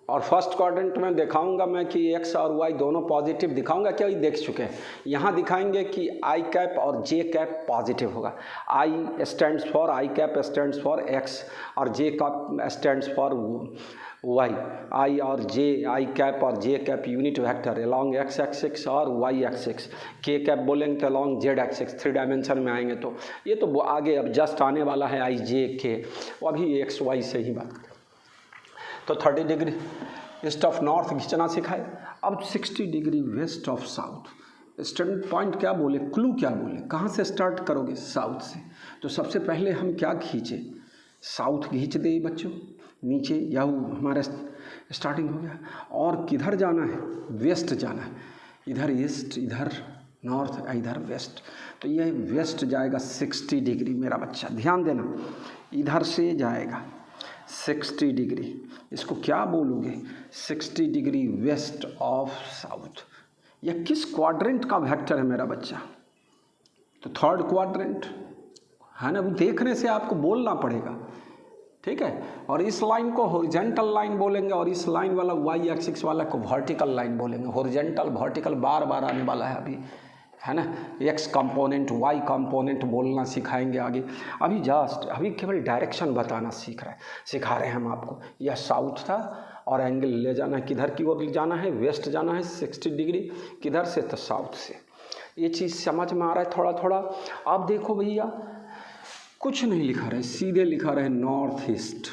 और फर्स्ट क्वाड्रेंट में दिखाऊंगा मैं कि एक्स और वाई दोनों पॉजिटिव दिखाऊंगा, क्या ये देख चुके हैं। यहाँ दिखाएंगे कि आई कैप और जे कैप पॉजिटिव होगा। I stands for, i cap stands for x, और j cap stands for y. I और जे, आई कैप और j cap unit vector along x axis और वाई एक्सिस। के कैप बोलेंगे तो along Z axis, 3 dimension में आएंगे। तो ये तो आगे अब जस्ट आने वाला है आई जे के, वो अभी एक्स वाई से ही बात करें। तो 30 डिग्री ईस्ट ऑफ नॉर्थ खींचना सिखाए। अब 60 degree west of south. Stand point क्या बोले, क्लू क्या बोले, कहाँ से स्टार्ट करोगे, साउथ से। तो सबसे पहले हम क्या खींचे, साउथ खींच दे बच्चों, नीचे या हमारा स्टार्टिंग हो गया। और किधर जाना है, वेस्ट जाना है। इधर ईस्ट, इधर नॉर्थ, इधर वेस्ट। तो ये वेस्ट जाएगा 60 डिग्री मेरा बच्चा, ध्यान देना। इधर से जाएगा 60 डिग्री, इसको क्या बोलोगे, 60 डिग्री वेस्ट ऑफ साउथ। यह किस क्वाड्रेंट का वेक्टर है मेरा बच्चा, तो थर्ड क्वाड्रेंट है ना। देखने से आपको बोलना पड़ेगा, ठीक है। और इस लाइन को हॉरिजॉन्टल लाइन बोलेंगे, और इस लाइन वाला वाई एक्सिस वाला को वर्टिकल लाइन बोलेंगे। हॉरिजॉन्टल वर्टिकल बार बार आने वाला है अभी, है ना। एक्स कंपोनेंट, वाई कंपोनेंट बोलना सिखाएंगे आगे। अभी जस्ट अभी केवल डायरेक्शन बताना सिखा रहे हैं हम आपको। यह साउथ था और एंगल ले जाना है, किधर की ओर जाना है, वेस्ट जाना है 60 डिग्री, किधर से, तो साउथ से। ये चीज़ समझ में आ रहा है थोड़ा थोड़ा। आप देखो भैया, कुछ नहीं लिखा रहे, सीधे लिखा रहे नॉर्थ ईस्ट।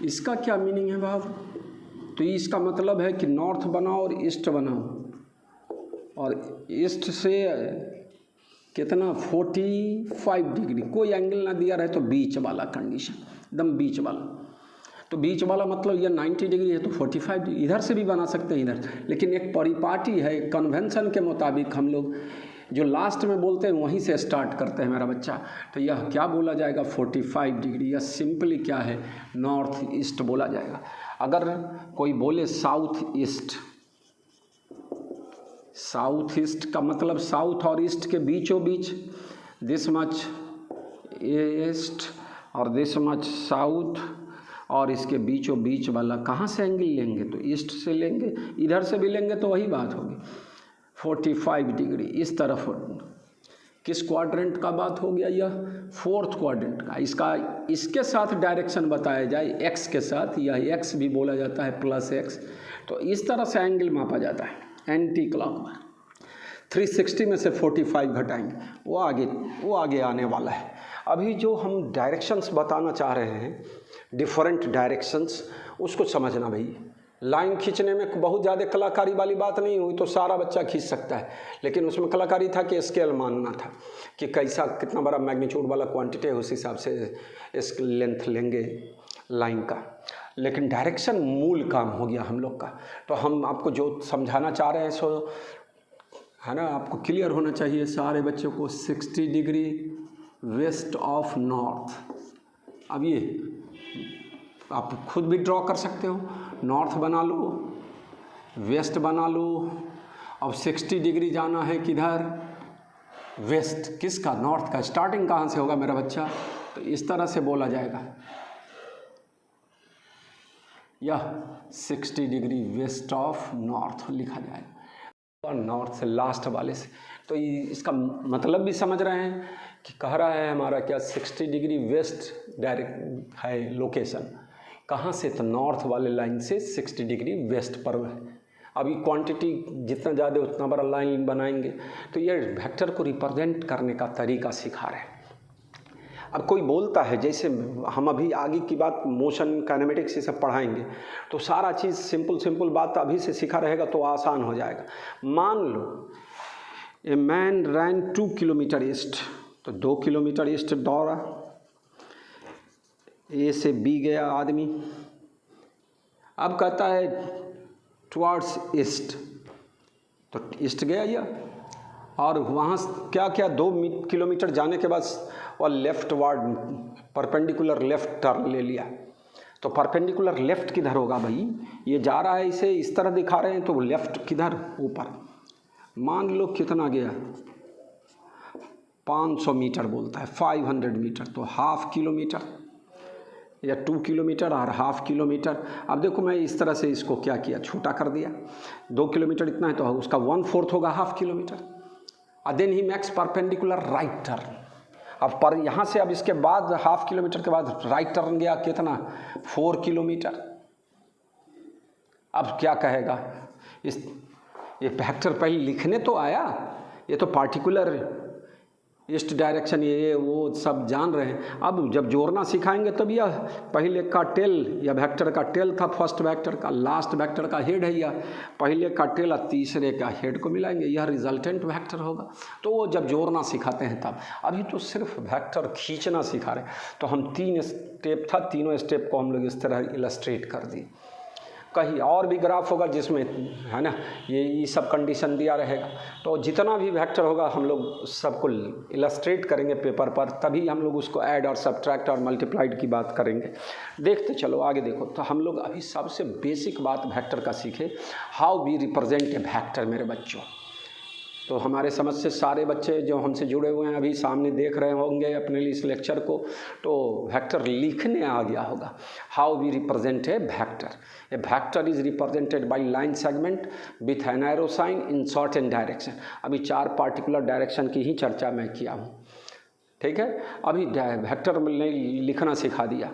इसका क्या मीनिंग है बाब, तो इसका मतलब है कि नॉर्थ बनाओ और ईस्ट बनाओ, और ईस्ट से कितना 45 डिग्री, कोई एंगल ना दिया रहे तो बीच वाला कंडीशन, एकदम बीच वाला। तो बीच वाला मतलब यह 90 डिग्री है तो 45 डिग्री, इधर से भी बना सकते हैं इधर, लेकिन एक परिपाटी है, कन्वेंशन के मुताबिक हम लोग जो लास्ट में बोलते हैं वहीं से स्टार्ट करते हैं मेरा बच्चा। तो यह क्या बोला जाएगा 45 डिग्री, यह सिंपली क्या है नॉर्थ ईस्ट बोला जाएगा। अगर कोई बोले साउथ ईस्ट, साउथ ईस्ट का मतलब साउथ और ईस्ट के बीचों बीच, दिस मच ईस्ट और दिस मच साउथ, और इसके बीचों बीच वाला कहाँ से एंगल लेंगे तो ईस्ट से लेंगे, इधर से भी लेंगे तो वही बात होगी 45 डिग्री। इस तरफ किस क्वाड्रेंट का बात हो गया, यह फोर्थ क्वाड्रेंट का। इसका इसके साथ डायरेक्शन बताया जाए एक्स के साथ, यह एक्स भी बोला जाता है प्लस एक्स, तो इस तरह से एंगल मापा जाता है एंटी क्लॉकवाइज। 360 में से 45 घटाएंगे, वो आगे आने वाला है। अभी जो हम डायरेक्शंस बताना चाह रहे हैं, डिफरेंट डायरेक्शंस, उसको समझना भाई। लाइन खींचने में बहुत ज़्यादा कलाकारी वाली बात नहीं हुई, तो सारा बच्चा खींच सकता है, लेकिन उसमें कलाकारी था कि स्केल मानना था कि कैसा कितना बड़ा मैग्नीट्यूड वाला क्वांटिटी है, उस हिसाब से इस लेंथ लेंगे लाइन का। लेकिन डायरेक्शन मूल काम हो गया हम लोग का। तो हम आपको जो समझाना चाह रहे हैं सो है ना, आपको क्लियर होना चाहिए सारे बच्चों को। 60 डिग्री वेस्ट ऑफ नॉर्थ। अब ये आप खुद भी ड्रॉ कर सकते हो, नॉर्थ बना लो, वेस्ट बना लो। अब 60 डिग्री जाना है किधर, वेस्ट। किसका, नॉर्थ का। स्टार्टिंग कहाँ से होगा मेरा बच्चा, तो इस तरह से बोला जाएगा, यह 60 डिग्री वेस्ट ऑफ नॉर्थ लिखा जाएगा, और नॉर्थ से लास्ट वाले से। तो इसका मतलब भी समझ रहे हैं कि कह रहा है हमारा क्या 60 डिग्री वेस्ट डायरेक्ट है लोकेशन, कहाँ से, तो नॉर्थ वाले लाइन से 60 डिग्री वेस्ट पर है। अभी क्वांटिटी जितना ज़्यादा उतना बड़ा लाइन बनाएंगे। तो ये वेक्टर को रिप्रेजेंट करने का तरीका सिखा रहे हैं। अब कोई बोलता है, जैसे हम अभी आगे की बात मोशन काइनेमेटिक्स ये सब पढ़ाएंगे, तो सारा चीज़ सिंपल बात अभी से सीखा रहेगा तो आसान हो जाएगा। मान लो a man ran 2 kilometre east, तो 2 किलोमीटर ईस्ट दौड़ा, ए से बी गया आदमी। अब कहता है टुवर्ड्स ईस्ट, तो ईस्ट गया या, और वहाँ क्या क्या 2 किलोमीटर जाने के बाद और left ward perpendicular left turn ले लिया। तो परपेंडिकुलर लेफ्ट किधर होगा भाई, ये जा रहा है इसे इस तरह दिखा रहे हैं, तो लेफ्ट किधर, ऊपर। मान लो कितना गया 500 मीटर बोलता है, 500 मीटर, तो हाफ किलोमीटर या 2 किलोमीटर और हाफ किलोमीटर। अब देखो मैं इस तरह से इसको क्या किया, छोटा कर दिया। 2 किलोमीटर इतना है तो उसका 1/4 होगा हाफ किलोमीटर। और then he makes perpendicular right turn. अब पर यहाँ से अब इसके बाद हाफ किलोमीटर के बाद राइट टर्न गया कितना, 4 किलोमीटर। अब क्या कहेगा, ये वेक्टर पहले लिखने तो आया, ये तो पार्टिकुलर ईस्ट डायरेक्शन ये वो सब जान रहे हैं। अब जब जोड़ना सिखाएंगे तब यह पहले का टेल या वेक्टर का टेल था फर्स्ट वेक्टर का, लास्ट वेक्टर का हेड है, या पहले का टेल और तीसरे का हेड को मिलाएंगे, यह रिजल्टेंट वेक्टर होगा। तो वो जब जोड़ना सिखाते हैं तब, अभी तो सिर्फ वेक्टर खींचना सिखा रहे हैं। तो हम 3 स्टेप था, तीनों स्टेप को हम लोग इस तरह इलस्ट्रेट कर दिए। कहीं और भी ग्राफ होगा जिसमें है ना ये सब कंडीशन दिया रहेगा, तो जितना भी वेक्टर होगा हम लोग सबको इलस्ट्रेट करेंगे पेपर पर, तभी हम लोग उसको ऐड और सब्ट्रैक्ट और मल्टीप्लाइड की बात करेंगे। देखते चलो आगे देखो। तो हम लोग अभी सबसे बेसिक बात वेक्टर का सीखे, how we represent a vector मेरे बच्चों। तो हमारे समझ से सारे बच्चे जो हमसे जुड़े हुए हैं अभी सामने देख रहे होंगे अपने लिए इस लेक्चर को, तो वेक्टर लिखने आ गया होगा। How we represent a vector, a vector is represented by line segment with an arrow sign in certain direction. अभी 4 पार्टिकुलर डायरेक्शन की ही चर्चा मैं किया हूँ, ठीक है। अभी वेक्टर ने लिखना सिखा दिया।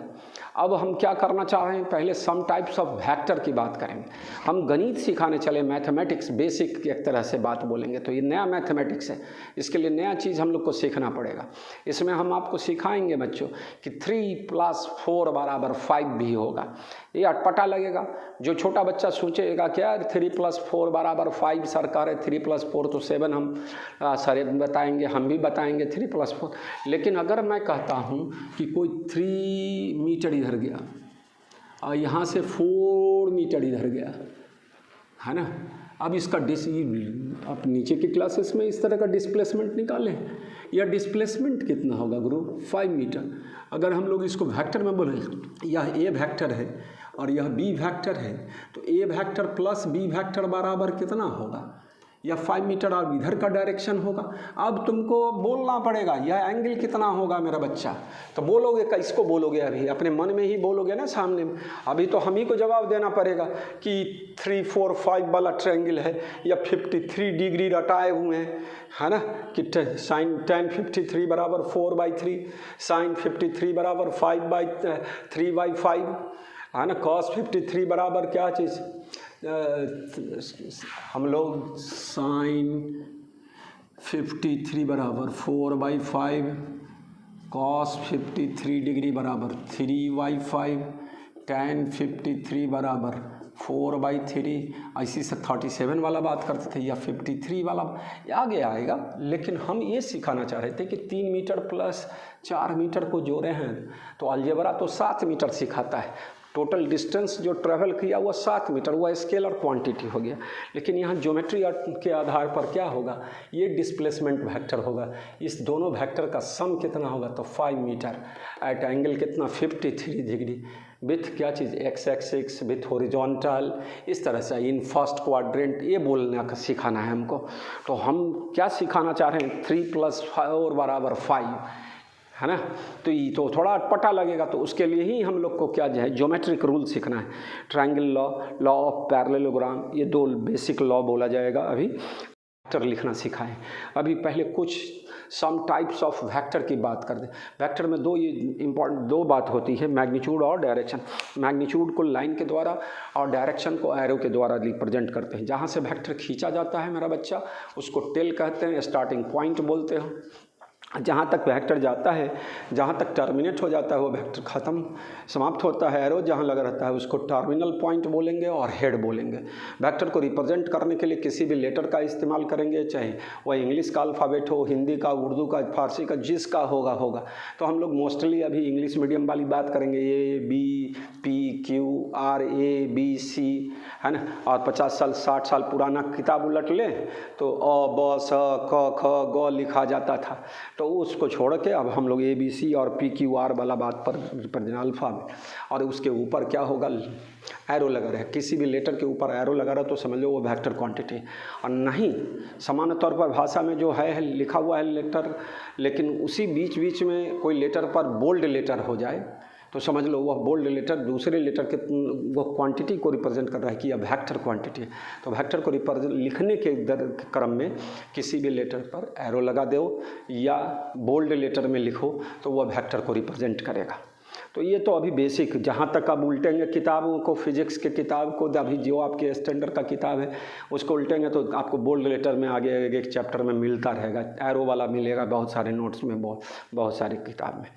अब हम क्या करना चाह रहे हैं, पहले सम टाइप्स ऑफ वेक्टर की बात करेंगे। हम गणित सिखाने चले, मैथमेटिक्स बेसिक एक तरह से बात बोलेंगे, तो ये नया मैथमेटिक्स है, इसके लिए नया चीज़ हम लोग को सीखना पड़ेगा। इसमें हम आपको सिखाएंगे बच्चों कि 3 + 4 = 5 भी होगा। ये अटपटा लगेगा, जो छोटा बच्चा सोचेगा क्या 3 + 4 = 5 सर कह रहे 3 + 4 तो 7 हम सर बताएंगे, हम भी बताएंगे 3 + 4। लेकिन अगर मैं कहता हूँ कि कोई 3 मीटर इधर गया और यहाँ से 4 मीटर इधर गया, है ना। अब इसका आप नीचे की क्लासेस में इस तरह का डिस्प्लेसमेंट निकालें, या डिस्प्लेसमेंट कितना होगा गुरु 5 मीटर। अगर हम लोग इसको वेक्टर में बोलें, यह ए वेक्टर है और यह बी वेक्टर है, तो ए वेक्टर प्लस बी वेक्टर बराबर कितना होगा, या 5 मीटर और इधर का डायरेक्शन होगा। अब तुमको बोलना पड़ेगा यह एंगल कितना होगा मेरा बच्चा, तो बोलोगे, किसको बोलोगे, अभी अपने मन में ही बोलोगे ना सामने में। अभी तो हम ही को जवाब देना पड़ेगा कि 3, 4, 5 वाला ट्रायंगल है, या 53 डिग्री रटाए हुए हैं, है ना, कि sin tan 53 = 4/3, sin 53 = 5/3/5, है ना, cos 53 बराबर क्या चीज़, हम लोग sin 53 = 4/5, cos 53 डिग्री = 3/5, tan 53 = 4/3, ऐसी से 37 वाला बात करते थे, या 53 वाला आगे आएगा। लेकिन हम ये सिखाना चाह रहे थे कि 3 मीटर प्लस 4 मीटर को जोड़े हैं, तो अलजेब्रा तो 7 मीटर सिखाता है। टोटल डिस्टेंस जो ट्रैवल किया वो 7 मीटर, वह स्केलर क्वांटिटी हो गया। लेकिन यहाँ ज्योमेट्री के आधार पर क्या होगा, ये डिस्प्लेसमेंट वेक्टर होगा। इस दोनों वेक्टर का सम कितना होगा, तो 5 मीटर एट एंगल कितना 53 डिग्री, विथ क्या चीज़ एक्स एक्सिस, विथ हॉरिजॉन्टल, इस तरह से इन फर्स्ट क्वाड्रेंट, ये बोलना का सिखाना है हमको। तो हम क्या सिखाना चाह रहे हैं, 3 + 4 = 5, है ना। तो ये तो थोड़ा अटपटा लगेगा, तो उसके लिए ही हम लोग को क्या जो है ज्योमेट्रिक रूल सीखना है। Triangle law, law of parallelogram, ये 2 बेसिक लॉ बोला जाएगा। अभी वेक्टर लिखना सिखाएं। अभी पहले कुछ सम टाइप्स ऑफ वेक्टर की बात कर दें। वेक्टर में 2 इम्पॉर्टेंट 2 बात होती है, मैग्नीट्यूड और डायरेक्शन। मैग्नीट्यूड को लाइन के द्वारा और डायरेक्शन को एरो के द्वारा रिप्रेजेंट करते हैं। जहाँ से वेक्टर खींचा जाता है मेरा बच्चा, उसको टेल कहते हैं, स्टार्टिंग पॉइंट बोलते हैं। जहाँ तक वेक्टर जाता है, जहाँ तक टर्मिनेट हो जाता है वो वेक्टर ख़त्म समाप्त होता है। एरो जहाँ लगा रहता है उसको टर्मिनल पॉइंट बोलेंगे और हेड बोलेंगे। वेक्टर को रिप्रेजेंट करने के लिए किसी भी लेटर का इस्तेमाल करेंगे, चाहे वह इंग्लिश का अल्फ़ाबेट हो, हिंदी का, उर्दू का, फारसी का, जिसका होगा। तो हम लोग मोस्टली अभी इंग्लिश मीडियम वाली बात करेंगे, ABPQRABC, है ना। और 50 साल 60 साल पुराना किताब उलट लें तो अ ब स क ख ग लिखा जाता था। तो उसको छोड़ के अब हम लोग ABC और PQR वाला बात पर अल्फ़ा में, और उसके ऊपर क्या होगा, एरो लगा रहे। किसी भी लेटर के ऊपर एरो लगा रहा तो समझ लो वो वेक्टर क्वांटिटी। और नहीं, सामान्य तौर पर भाषा में जो है लिखा हुआ है लेटर, लेकिन उसी बीच में कोई लेटर पर बोल्ड लेटर हो जाए तो समझ लो वह बोल्ड लेटर दूसरे लेटर के वो क्वांटिटी को रिप्रेजेंट कर रहा है कि यह वेक्टर क्वांटिटी है। तो वेक्टर को रिप्रेजेंट लिखने के क्रम में किसी भी लेटर पर एरो लगा दो या बोल्ड लेटर में लिखो तो वह वेक्टर को रिप्रेजेंट करेगा। तो ये तो अभी बेसिक, जहाँ तक आप उल्टेंगे किताबों को, फिजिक्स के किताब को, अभी जो आपके स्टैंडर्ड का किताब है उसको उल्टेंगे तो आपको बोल्ड लेटर में आगे एक चैप्टर में मिलता रहेगा, एरो वाला मिलेगा बहुत सारे नोट्स में, बहुत सारी किताब में।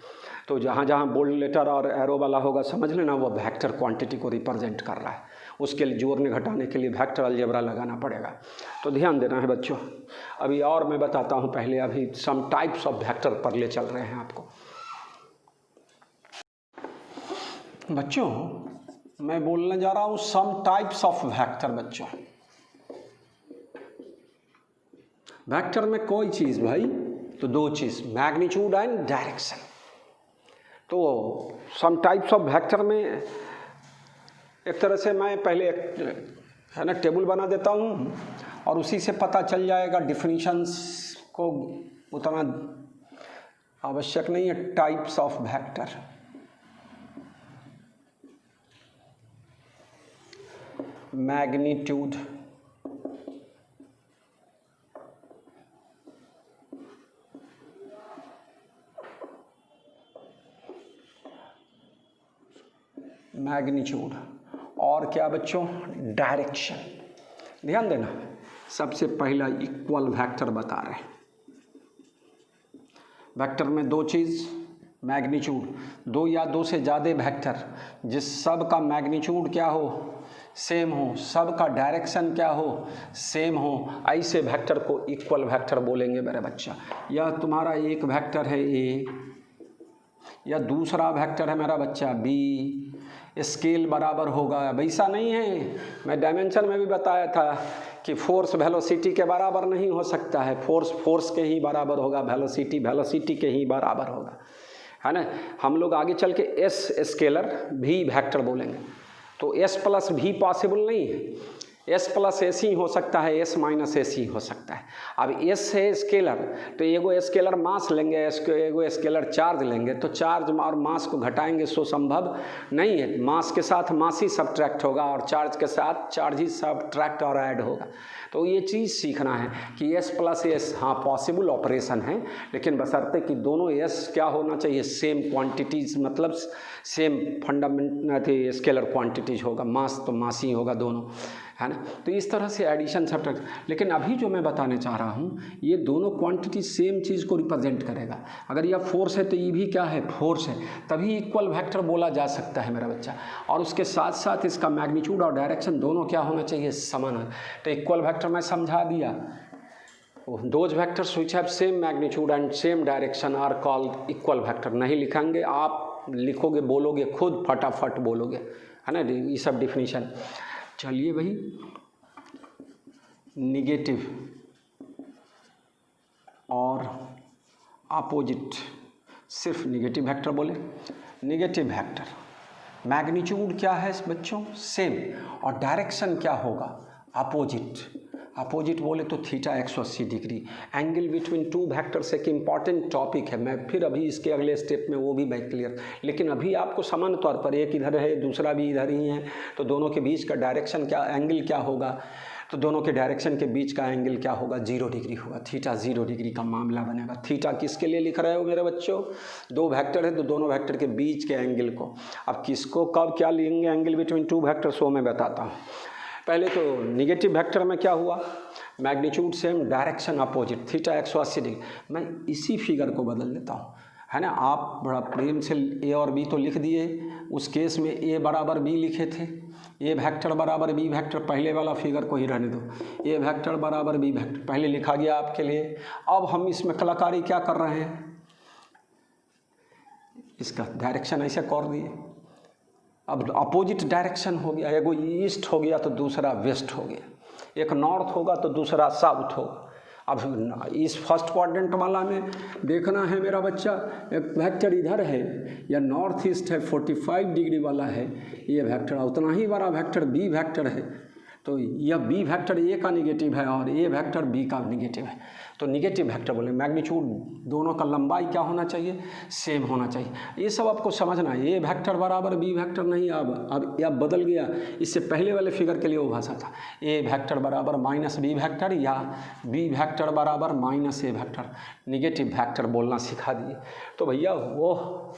तो जहाँ जहाँ बोल्ड लेटर और एरो वाला होगा समझ लेना वो वेक्टर क्वांटिटी को रिप्रेजेंट कर रहा है। उसके लिए जोड़ने घटाने के लिए वेक्टर अलजेब्रा लगाना पड़ेगा, तो ध्यान देना है बच्चों। अभी और मैं बताता हूँ, पहले अभी सम टाइप्स ऑफ वेक्टर पर ले चल रहे हैं आपको। बच्चों मैं बोलने जा रहा हूँ सम टाइप्स ऑफ वेक्टर। बच्चों वेक्टर में कोई चीज़ भाई, तो 2 चीज़, मैग्नीट्यूड एंड डायरेक्शन। तो सम टाइप्स ऑफ वेक्टर में एक तरह से मैं पहले है ना टेबल बना देता हूँ और उसी से पता चल जाएगा। डिफिनीशंस को उतना आवश्यक नहीं है। Types of vector, magnitude, magnitude और क्या बच्चों, डायरेक्शन। ध्यान देना, सबसे पहला इक्वल वेक्टर बता रहे हैं। वेक्टर में दो चीज़, मैग्नीट्यूड, दो या दो से ज़्यादा वेक्टर जिस सब का मैग्नीट्यूड क्या हो, सेम हो, सब का डायरेक्शन क्या हो, सेम हो, ऐसे वेक्टर को इक्वल वेक्टर बोलेंगे मेरे बच्चा। यह तुम्हारा एक वेक्टर है ए, या दूसरा वेक्टर है मेरा बच्चा बी, स्केल बराबर होगा। वैसा नहीं है, मैं डायमेंशन में भी बताया था कि फोर्स वेलोसिटी के बराबर नहीं हो सकता है, फोर्स फोर्स के ही बराबर होगा, वेलोसिटी वेलोसिटी के ही बराबर होगा, है ना। हम लोग आगे चल के एस स्केलर भी वेक्टर बोलेंगे, तो एस प्लस भी पॉसिबल नहीं है, एस प्लस एस ही हो सकता है, एस माइनस एस ही हो सकता है। अब एस है स्केलर, तो एगो स्केलर मास लेंगे, एगो स्केलर चार्ज लेंगे, तो चार्ज और मास को घटाएंगे सो संभव नहीं है। मास के साथ मास ही सब्ट्रैक्ट होगा और चार्ज के साथ चार्ज ही सब्ट्रैक्ट और ऐड होगा। तो ये चीज़ सीखना है कि एस प्लस एस हाँ पॉसिबल ऑपरेशन है, लेकिन बशर्ते कि दोनों एस क्या होना चाहिए, सेम क्वांटिटीज़, मतलब सेम फंडामेंट स्केलर क्वांटिटीज होगा, मास तो मास ही होगा दोनों, है ना। तो इस तरह से एडिशन सब्ट्रैक्शन, लेकिन अभी जो मैं बताने चाह रहा हूँ ये दोनों क्वांटिटी सेम चीज़ को रिप्रेजेंट करेगा। अगर यह फोर्स है तो ये भी क्या है, फोर्स है, तभी इक्वल वेक्टर बोला जा सकता है मेरा बच्चा। और उसके साथ साथ इसका मैग्नीट्यूड और डायरेक्शन दोनों क्या होना चाहिए, समान। तो इक्वल वेक्टर मैं समझा दिया, those vectors which have same magnitude and same direction are called equal vector. नहीं लिखेंगे, आप लिखोगे, बोलोगे खुद, फटाफट बोलोगे, है ना, ये सब डिफिनीशन। चलिए भाई, निगेटिव और अपोजिट, सिर्फ निगेटिव वेक्टर बोले। निगेटिव वेक्टर मैग्नीट्यूड क्या है बच्चों, सेम, और डायरेक्शन क्या होगा, अपोजिट। अपोजिट बोले तो theta 180 degree. Angle between two vectors एक इम्पॉर्टेंट टॉपिक है, मैं फिर अभी इसके अगले स्टेप में वो भी मैं क्लियर, लेकिन अभी आपको सामान्य तौर पर एक इधर है दूसरा भी इधर ही है, तो दोनों के बीच का डायरेक्शन क्या, एंगल क्या होगा, तो दोनों के डायरेक्शन के बीच का एंगल क्या होगा, 0 डिग्री होगा। थीटा 0 डिग्री का मामला बनेगा। थीटा किसके लिए लिख रहे हो मेरे बच्चों, दो वेक्टर है तो दोनों वेक्टर के बीच के एंगल को। अब किसको कब क्या लेंगे एंगल बिटवीन टू वेक्टर्स, वो मैं बताता हूँ। पहले तो निगेटिव वेक्टर में क्या हुआ, magnitude same, direction opposite, theta 180 degree. मैं इसी फिगर को बदल देता हूँ, है ना। आप बड़ा प्रेम से ए और बी तो लिख दिए, उस केस में ए बराबर बी लिखे थे, ए वेक्टर बराबर बी वेक्टर, पहले वाला फिगर को ही रहने दो, ए वेक्टर बराबर बी वेक्टर पहले लिखा गया आपके लिए। अब हम इसमें कलाकारी क्या कर रहे हैं, इसका डायरेक्शन ऐसे कर दिए। अब अपोजिट डायरेक्शन हो गया, एगो ईस्ट हो गया तो दूसरा वेस्ट हो गया, एक नॉर्थ होगा तो दूसरा साउथ होगा। अब इस फर्स्ट क्वाड्रेंट वाला में देखना है मेरा बच्चा, एक वेक्टर इधर है या नॉर्थ ईस्ट है, 45 डिग्री वाला है ये वेक्टर, उतना ही बड़ा वेक्टर बी वेक्टर है, तो यह बी वेक्टर ए का निगेटिव है और ए वेक्टर बी का निगेटिव है, तो निगेटिव वेक्टर बोले। मैग्नीट्यूड दोनों का लंबाई क्या होना चाहिए, सेम होना चाहिए। ये सब आपको समझना है, ए वेक्टर बराबर बी वेक्टर नहीं, अब बदल गया। इससे पहले वाले फिगर के लिए वो भाषा था, ए वेक्टर बराबर माइनस बी वेक्टर या बी वेक्टर बराबर माइनस ए वेक्टर, निगेटिव वेक्टर बोलना सिखा दिए। तो भैया वो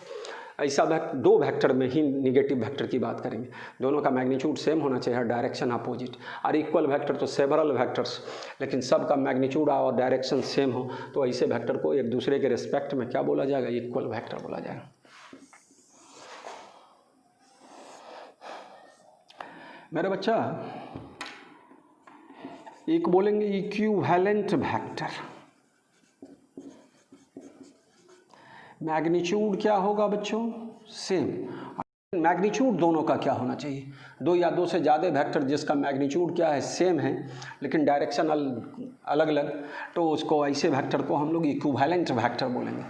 ऐसा दो वेक्टर में ही निगेटिव वेक्टर की बात करेंगे, दोनों का मैग्नीट्यूड सेम होना चाहिए, डायरेक्शन अपोजिट। और इक्वल वेक्टर तो सेवरल वेक्टर्स, लेकिन सब का मैग्नीट्यूड और डायरेक्शन सेम हो, तो ऐसे वेक्टर को एक दूसरे के रिस्पेक्ट में क्या बोला जाएगा, इक्वल वेक्टर बोला जाएगा। मेरे बच्चा एक बोलेंगे इक्विवेलेंट वेक्टर। मैग्नीट्यूड क्या होगा बच्चों, सेम। मैग्नीट्यूड दोनों का क्या होना चाहिए, दो या दो से ज़्यादा वेक्टर जिसका मैग्नीट्यूड क्या है, सेम है, लेकिन डायरेक्शन अलग अलग, तो उसको ऐसे वेक्टर को हम लोग इक्विवेलेंट वेक्टर बोलेंगे।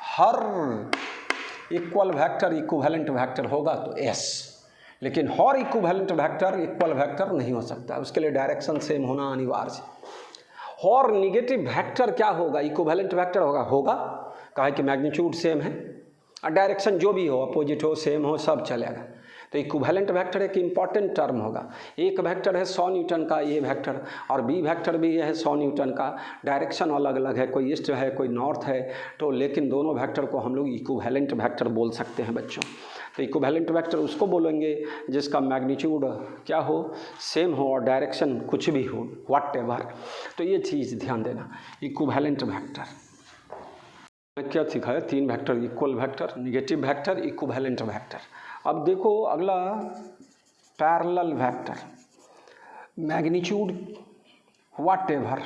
हर इक्वल वेक्टर इक्विवेलेंट वेक्टर होगा तो एस, लेकिन हर इक्विवेलेंट वेक्टर इक्वल वेक्टर नहीं हो सकता, उसके लिए डायरेक्शन सेम होना अनिवार्य है। और निगेटिव वेक्टर क्या होगा, इक्विवेलेंट वेक्टर होगा कहा कि मैग्नीट्यूड सेम है और डायरेक्शन जो भी हो, अपोजिट हो, सेम हो, सब चलेगा। तो इक्विवेलेंट वेक्टर एक इम्पॉर्टेंट टर्म होगा। एक वेक्टर है 100 न्यूटन का ए वेक्टर, और बी वेक्टर भी है 100 न्यूटन का, डायरेक्शन अलग अलग है, कोई ईस्ट है कोई नॉर्थ है, तो लेकिन दोनों वेक्टर को हम लोग इक्विवेलेंट वेक्टर बोल सकते हैं बच्चों। तो इक्विवेलेंट वेक्टर उसको बोलेंगे जिसका मैग्नीट्यूड क्या हो, सेम हो, और डायरेक्शन कुछ भी हो, व्हाटएवर। तो ये चीज़ ध्यान देना, इक्विवेलेंट वेक्टर क्या सिखाया, 3 vector, equal vector, negative vector, equivalent vector. अब देखो अगला parallel vector, magnitude whatever,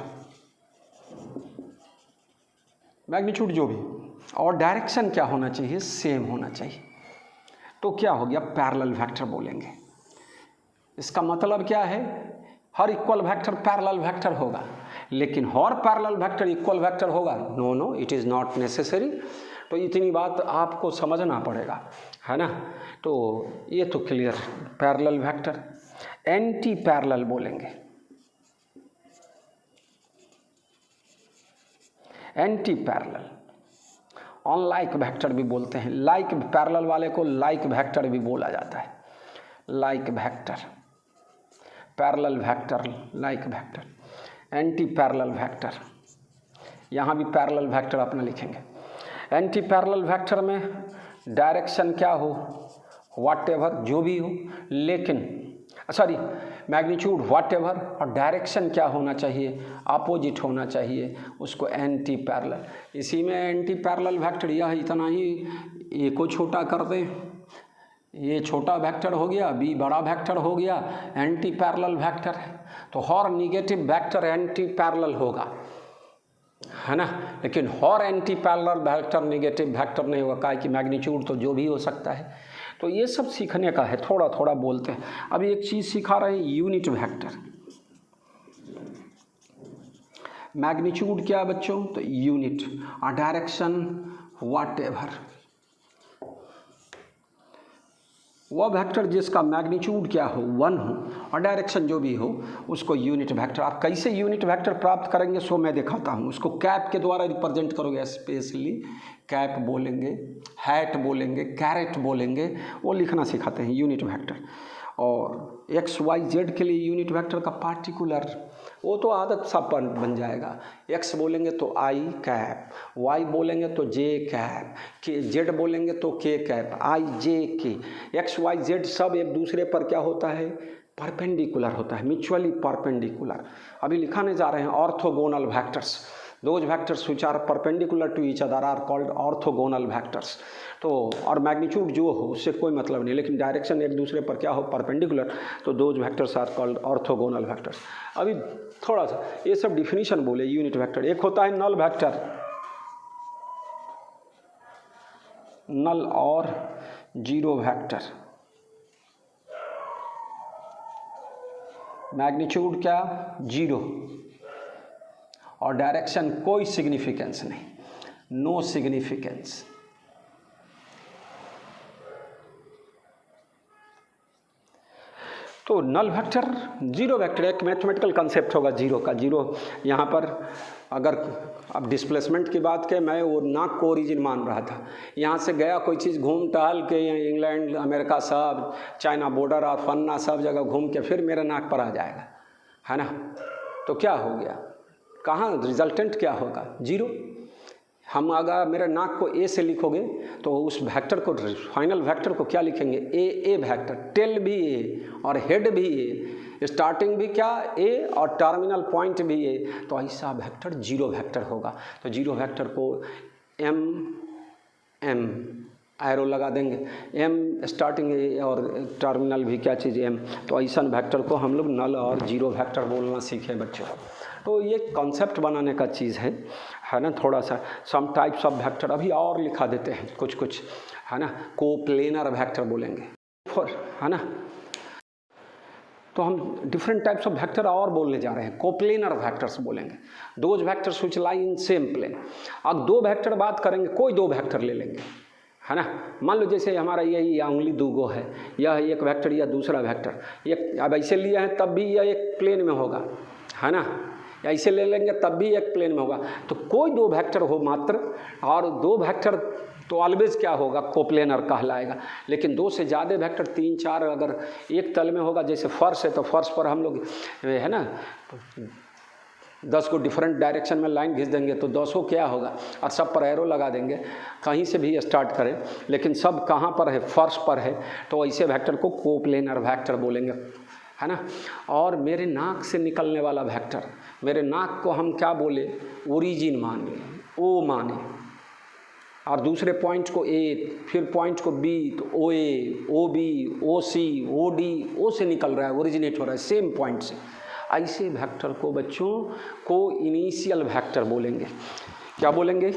magnitude जो भी, और डायरेक्शन क्या होना चाहिए, सेम होना चाहिए। तो क्या हो गया, पैरेलल वेक्टर बोलेंगे। इसका मतलब क्या है, हर इक्वल वेक्टर पैरेलल वेक्टर होगा, लेकिन हर पैरेलल वेक्टर इक्वल वेक्टर होगा, no no, it is not necessary. तो इतनी बात आपको समझना पड़ेगा, है ना। तो ये तो clear, parallel vector. Anti parallel बोलेंगे, एंटी पैरेलल, अनलाइक वेक्टर भी बोलते हैं। लाइक पैरेलल वाले को लाइक वेक्टर भी बोला जाता है, like vector, parallel vector, like vector, anti parallel vector. यहाँ भी पैरेलल वेक्टर अपना लिखेंगे। एंटी पैरेलल वेक्टर में डायरेक्शन क्या हो, व्हाटएवर, जो भी हो, लेकिन सॉरी मैग्नीट्यूड व्हाटएवर, और डायरेक्शन क्या होना चाहिए, अपोजिट होना चाहिए, उसको एंटी पैरेलल। इसी में एंटी पैरेलल वेक्टर यह इतना ही, ए को छोटा कर दें, ये छोटा वेक्टर हो गया, बी बड़ा वेक्टर हो गया, एंटी पैरेलल वेक्टर है। तो हर निगेटिव वेक्टर एंटी पैरेलल होगा, है ना, लेकिन हर anti parallel vector negative vector नहीं होगा, काहे कि मैग्नीट्यूड तो जो भी हो सकता है। तो ये सब सीखने का है, थोड़ा थोड़ा बोलते हैं। अभी एक चीज़ सिखा रहे हैं, यूनिट वेक्टर। मैग्नीट्यूड क्या बच्चों, तो यूनिट, और डायरेक्शन व्हाटएवर। वह वेक्टर जिसका मैग्नीट्यूड क्या हो, 1 हो, और डायरेक्शन जो भी हो, उसको यूनिट वेक्टर। आप कैसे यूनिट वेक्टर प्राप्त करेंगे सो मैं दिखाता हूँ। उसको कैप के द्वारा रिप्रेजेंट करोगे, स्पेशली कैप बोलेंगे, हैट बोलेंगे, कैरेट बोलेंगे, वो लिखना सिखाते हैं यूनिट वेक्टर। और एक्स वाई जेड के लिए यूनिट वेक्टर का पार्टिकुलर, वो तो आदत सब पर बन जाएगा। एक्स बोलेंगे तो आई कैप, वाई बोलेंगे तो जे कैप, के जेड बोलेंगे तो के कैप, आई जे के। एक्स वाई जेड सब एक दूसरे पर क्या होता है, परपेंडिकुलर होता है, म्यूचुअली परपेंडिकुलर। अभी लिखाने जा रहे हैं orthogonal vectors. Those vectors which are perpendicular to each other are called orthogonal vectors. तो और मैग्नीट्यूड जो हो उससे कोई मतलब नहीं, लेकिन डायरेक्शन एक दूसरे पर क्या हो, परपेंडिकुलर, तो those vectors are called orthogonal vectors. अभी थोड़ा सा ये सब डिफिनीशन बोले यूनिट वेक्टर। एक होता है नल वेक्टर, नल और जीरो वेक्टर। मैग्नीट्यूड क्या, 0, और डायरेक्शन कोई सिग्निफिकेंस नहीं, नो सिग्निफिकेंस। तो नल वेक्टर, जीरो वेक्टर, एक मैथमेटिकल कंसेप्ट होगा जीरो का। जीरो यहाँ पर अगर अब डिस्प्लेसमेंट की बात करें, मैं वो नाक को ओरिजिन मान रहा था। यहाँ से गया कोई चीज़ घूम टहल के, इंग्लैंड अमेरिका सब, चाइना बॉर्डर और फन्ना सब जगह घूम के फिर मेरे नाक पर आ जाएगा, है ना। तो क्या हो गया, कहाँ रिजल्टेंट क्या होगा, 0। हम अगर मेरे नाक को ए से लिखोगे तो उस वेक्टर को, फाइनल वेक्टर को क्या लिखेंगे, ए वेक्टर, टेल भी ए और हेड भी ए, स्टार्टिंग भी क्या ए और टर्मिनल पॉइंट भी ए। तो ऐसा वेक्टर जीरो वेक्टर होगा। तो जीरो वेक्टर को एम एरो लगा देंगे, एम स्टार्टिंग ए और टर्मिनल भी क्या चीज़ एम। तो ऐसा वेक्टर को हम लोग नल और जीरो वेक्टर बोलना सीखे बच्चों। तो ये कॉन्सेप्ट बनाने का चीज़ है ना। थोड़ा सा सम टाइप्स ऑफ वेक्टर अभी और लिखा देते हैं कुछ, है ना। कोप्लेनर वेक्टर बोलेंगे, है ना। तो हम डिफरेंट टाइप्स ऑफ वेक्टर और बोलने जा रहे हैं। कोप्लेनर वेक्टर्स बोलेंगे, those vectors which lie in same plane. अब 2 वेक्टर बात करेंगे, कोई 2 वेक्टर ले लेंगे, है ना। मान लो जैसे हमारा यही उंगली 2 है, यह एक वेक्टर या दूसरा वेक्टर, एक अब ऐसे लिया है तब भी यह एक प्लेन में होगा, है ना। ऐसे ले लेंगे तब भी एक प्लेन में होगा। तो कोई 2 वेक्टर हो मात्र, और 2 वेक्टर तो ऑलवेज क्या होगा, कोप्लेनर कहलाएगा। लेकिन 2 से ज़्यादा वेक्टर 3, 4 अगर एक तल में होगा, जैसे फर्श है तो फर्श पर हम लोग है ना 10 को डिफरेंट डायरेक्शन में लाइन खींच देंगे तो 10 क्या होगा, और सब पर एरो लगा देंगे, कहीं से भी स्टार्ट करें लेकिन सब कहाँ पर है, फर्श पर है, तो ऐसे वेक्टर को कोप्लेनर वेक्टर बोलेंगे, है ना। और मेरे नाक से निकलने वाला वेक्टर, मेरे नाक को हम क्या बोले, ओरिजिन माने, ओ माने, और दूसरे पॉइंट को ए, फिर पॉइंट को बी, तो ओ ए, ओ बी, ओ सी, ओ डी, ओ से निकल रहा है, ओरिजिनेट हो रहा है सेम पॉइंट से। ऐसे वेक्टर को बच्चों को इनिशियल वेक्टर बोलेंगे। क्या बोलेंगे,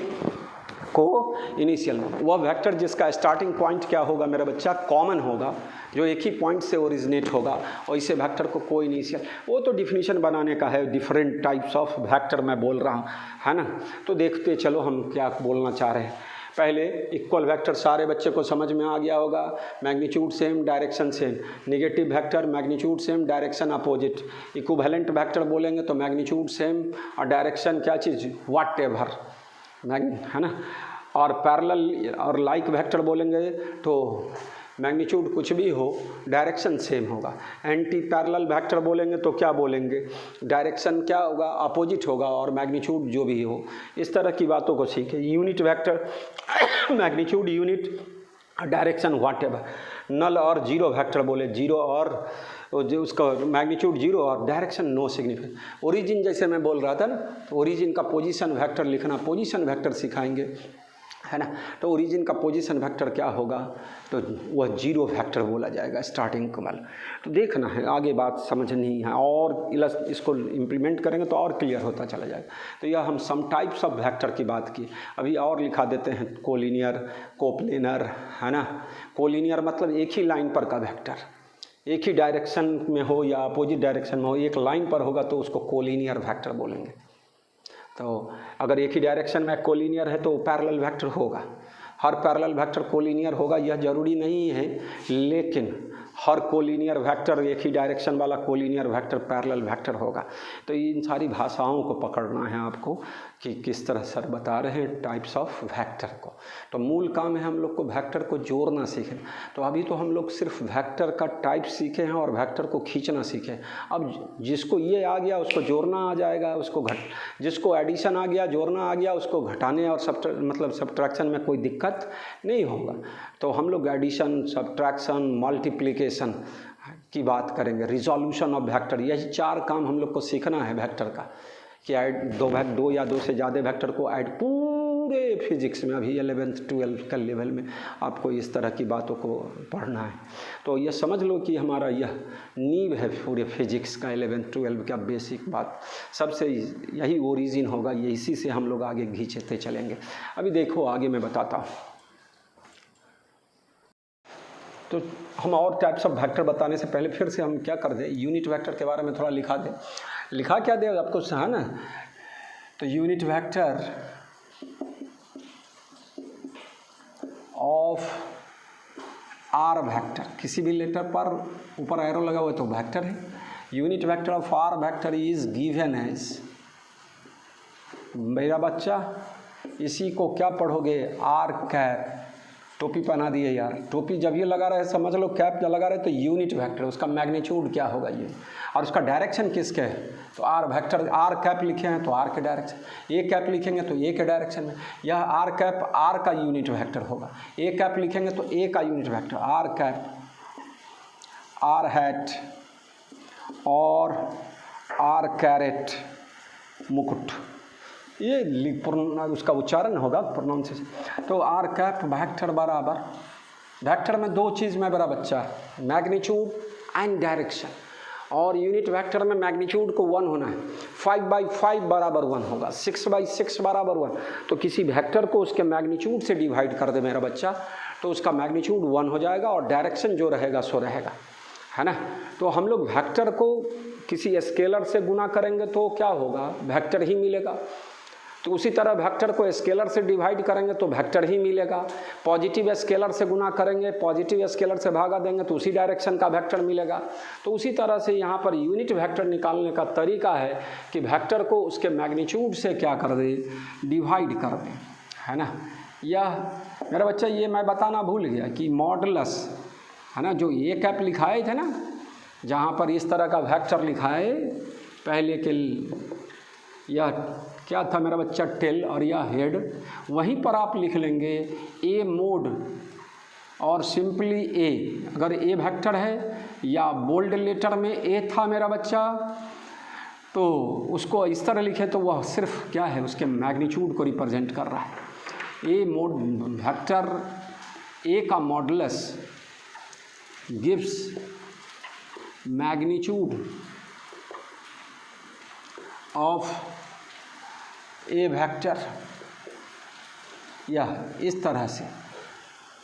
को इनिशियल। वह वेक्टर जिसका स्टार्टिंग पॉइंट क्या होगा मेरा बच्चा, कॉमन होगा, जो एक ही पॉइंट से ओरिजिनेट होगा, और इसे वेक्टर को को इनिशियल। वो तो डिफिनीशन बनाने का है, डिफरेंट टाइप्स ऑफ वेक्टर मैं बोल रहा हूँ, है ना। तो देखते चलो हम क्या बोलना चाह रहे हैं। पहले इक्वल वेक्टर सारे बच्चे को समझ में आ गया होगा, magnitude same, direction same. Negative vector magnitude same, direction opposite. Equivalent vector बोलेंगे तो मैग्नीट्यूड सेम और डायरेक्शन क्या चीज़, व्हाट एवर, है ना। और पैरेलल और लाइक वेक्टर बोलेंगे तो मैग्नीट्यूड कुछ भी हो, डायरेक्शन सेम होगा। एंटी पैरेलल वेक्टर बोलेंगे तो क्या बोलेंगे, डायरेक्शन क्या होगा, अपोजिट होगा, और मैग्नीट्यूड जो भी हो। इस तरह की बातों को सीखें। Unit vector magnitude unit, direction whatever. Null और जीरो वेक्टर बोले, जीरो और जो उसका मैग्नीट्यूड जीरो और डायरेक्शन नो सिग्निफिकेंट। ओरिजिन जैसे मैं बोल रहा था ना, तो ओरिजिन का पोजीशन वेक्टर लिखना, पोजीशन वेक्टर सिखाएंगे, है ना। तो ओरिजिन का पोजीशन वेक्टर क्या होगा, तो वह जीरो वेक्टर बोला जाएगा स्टार्टिंग कमल। तो देखना है, आगे बात समझनी है, और इसको इम्प्लीमेंट करेंगे तो और क्लियर होता चला जाएगा। तो यह हम सम टाइप्स ऑफ वेक्टर की बात की। अभी और लिखा देते हैं, कोलिनियर, कोप्लेनर, है ना। कोलिनियर मतलब एक ही लाइन पर का वेक्टर, एक ही डायरेक्शन में हो या अपोजिट डायरेक्शन में हो, एक लाइन पर होगा तो उसको कोलिनियर वेक्टर बोलेंगे। तो अगर एक ही डायरेक्शन में कोलिनियर है तो पैरेलल वेक्टर होगा। हर पैरेलल वेक्टर कोलिनियर होगा यह जरूरी नहीं है, लेकिन हर कोलिनियर वेक्टर, एक ही डायरेक्शन वाला कोलिनियर वेक्टर पैरेलल वेक्टर होगा। तो इन सारी भाषाओं को पकड़ना है आपको कि किस तरह सर बता रहे हैं टाइप्स ऑफ वेक्टर को। तो मूल काम है हम लोग को वेक्टर को जोड़ना सीखें। तो अभी तो हम लोग सिर्फ वेक्टर का टाइप सीखे हैं और वेक्टर को खींचना सीखे। अब जिसको ये आ गया उसको जोड़ना आ जाएगा, उसको जिसको एडिशन आ गया, जोड़ना आ गया, उसको घटाने और सब्ट्रैक्शन में कोई दिक्कत नहीं होगा। तो हम लोग एडिशन, सब्ट्रैक्शन, मल्टीप्लिकेशन की बात करेंगे, रिजोल्यूशन ऑफ वेक्टर। यही 4 काम हम लोग को सीखना है वेक्टर का, कि ऐड दो या दो से ज़्यादा वेक्टर को ऐड, पूरे फिजिक्स में अभी 11th 12th का लेवल में आपको इस तरह की बातों को पढ़ना है। तो यह समझ लो कि हमारा यह नींव है पूरे फिजिक्स का, 11th 12th का बेसिक बात, सबसे यही ओरिजिन होगा, ये इसी से हम लोग आगे खींचते चलेंगे। अभी देखो आगे मैं बताता हूँ। तो हम और टाइप्स ऑफ वेक्टर बताने से पहले फिर से हम क्या कर दें, यूनिट वेक्टर के बारे में थोड़ा लिखा दें। लिखा क्या दे आपको, है ना। तो unit vector of r vector, किसी भी लेटर पर ऊपर एरो लगा हुआ तो वेक्टर है। Unit vector of r vector is given as, मेरा बच्चा इसी को क्या पढ़ोगे, आर कैप। टोपी पहना दिए यार, टोपी जब ये लगा रहे समझ लो, कैप जब लगा रहे तो यूनिट वेक्टर, उसका मैग्नीट्यूड क्या होगा ये, और उसका डायरेक्शन किसके है, तो आर वेक्टर, आर कैप लिखे हैं तो आर के डायरेक्शन, ए कैप लिखेंगे तो ए के डायरेक्शन में, यह आर कैप आर का यूनिट वेक्टर होगा। ए कैप लिखेंगे तो ए का unit vector, r cap, r hat और आर कैरेट, मुकुट, ये उसका उच्चारण होगा प्रोनाउंसिएशन। तो आर कैप वेक्टर बराबर, वेक्टर में 2 चीज़ में बड़ा बच्चा, मैग्नीट्यूड एंड डायरेक्शन। और यूनिट वेक्टर में मैग्नीट्यूड को 1 होना है, 5/5 बराबर 1 होगा, 6/6 बराबर 1। तो किसी वेक्टर को उसके मैग्नीट्यूड से डिवाइड कर दे मेरा बच्चा, तो उसका मैग्नीट्यूड 1 हो जाएगा और डायरेक्शन जो रहेगा सो रहेगा, है ना। तो हम लोग वेक्टर को किसी स्केलर से गुना करेंगे तो क्या होगा, वेक्टर ही मिलेगा। तो उसी तरह वेक्टर को स्केलर से डिवाइड करेंगे तो वेक्टर ही मिलेगा। पॉजिटिव स्केलर से गुना करेंगे, पॉजिटिव स्केलर से भागा देंगे तो उसी डायरेक्शन का वेक्टर मिलेगा। तो उसी तरह से यहाँ पर यूनिट वेक्टर निकालने का तरीका है कि वेक्टर को उसके मैग्नीट्यूड से क्या कर दे, डिवाइड कर दे, है ना। यह मेरा बच्चा ये मैं बताना भूल गया कि मॉडुलस है ना, जो ए कैप लिखाए थे ना, जहाँ पर इस तरह का वेक्टर लिखाए पहले के, यह क्या था मेरा बच्चा, टेल और यह हेड, वहीं पर आप लिख लेंगे ए मोड और सिंपली ए। अगर ए वेक्टर है या बोल्ड लेटर में ए था मेरा बच्चा, तो उसको इस तरह लिखे तो वह सिर्फ क्या है, उसके मैग्नीट्यूड को रिप्रेजेंट कर रहा है। ए मोड वेक्टर ए का modulus gives magnitude of A vector, या इस तरह से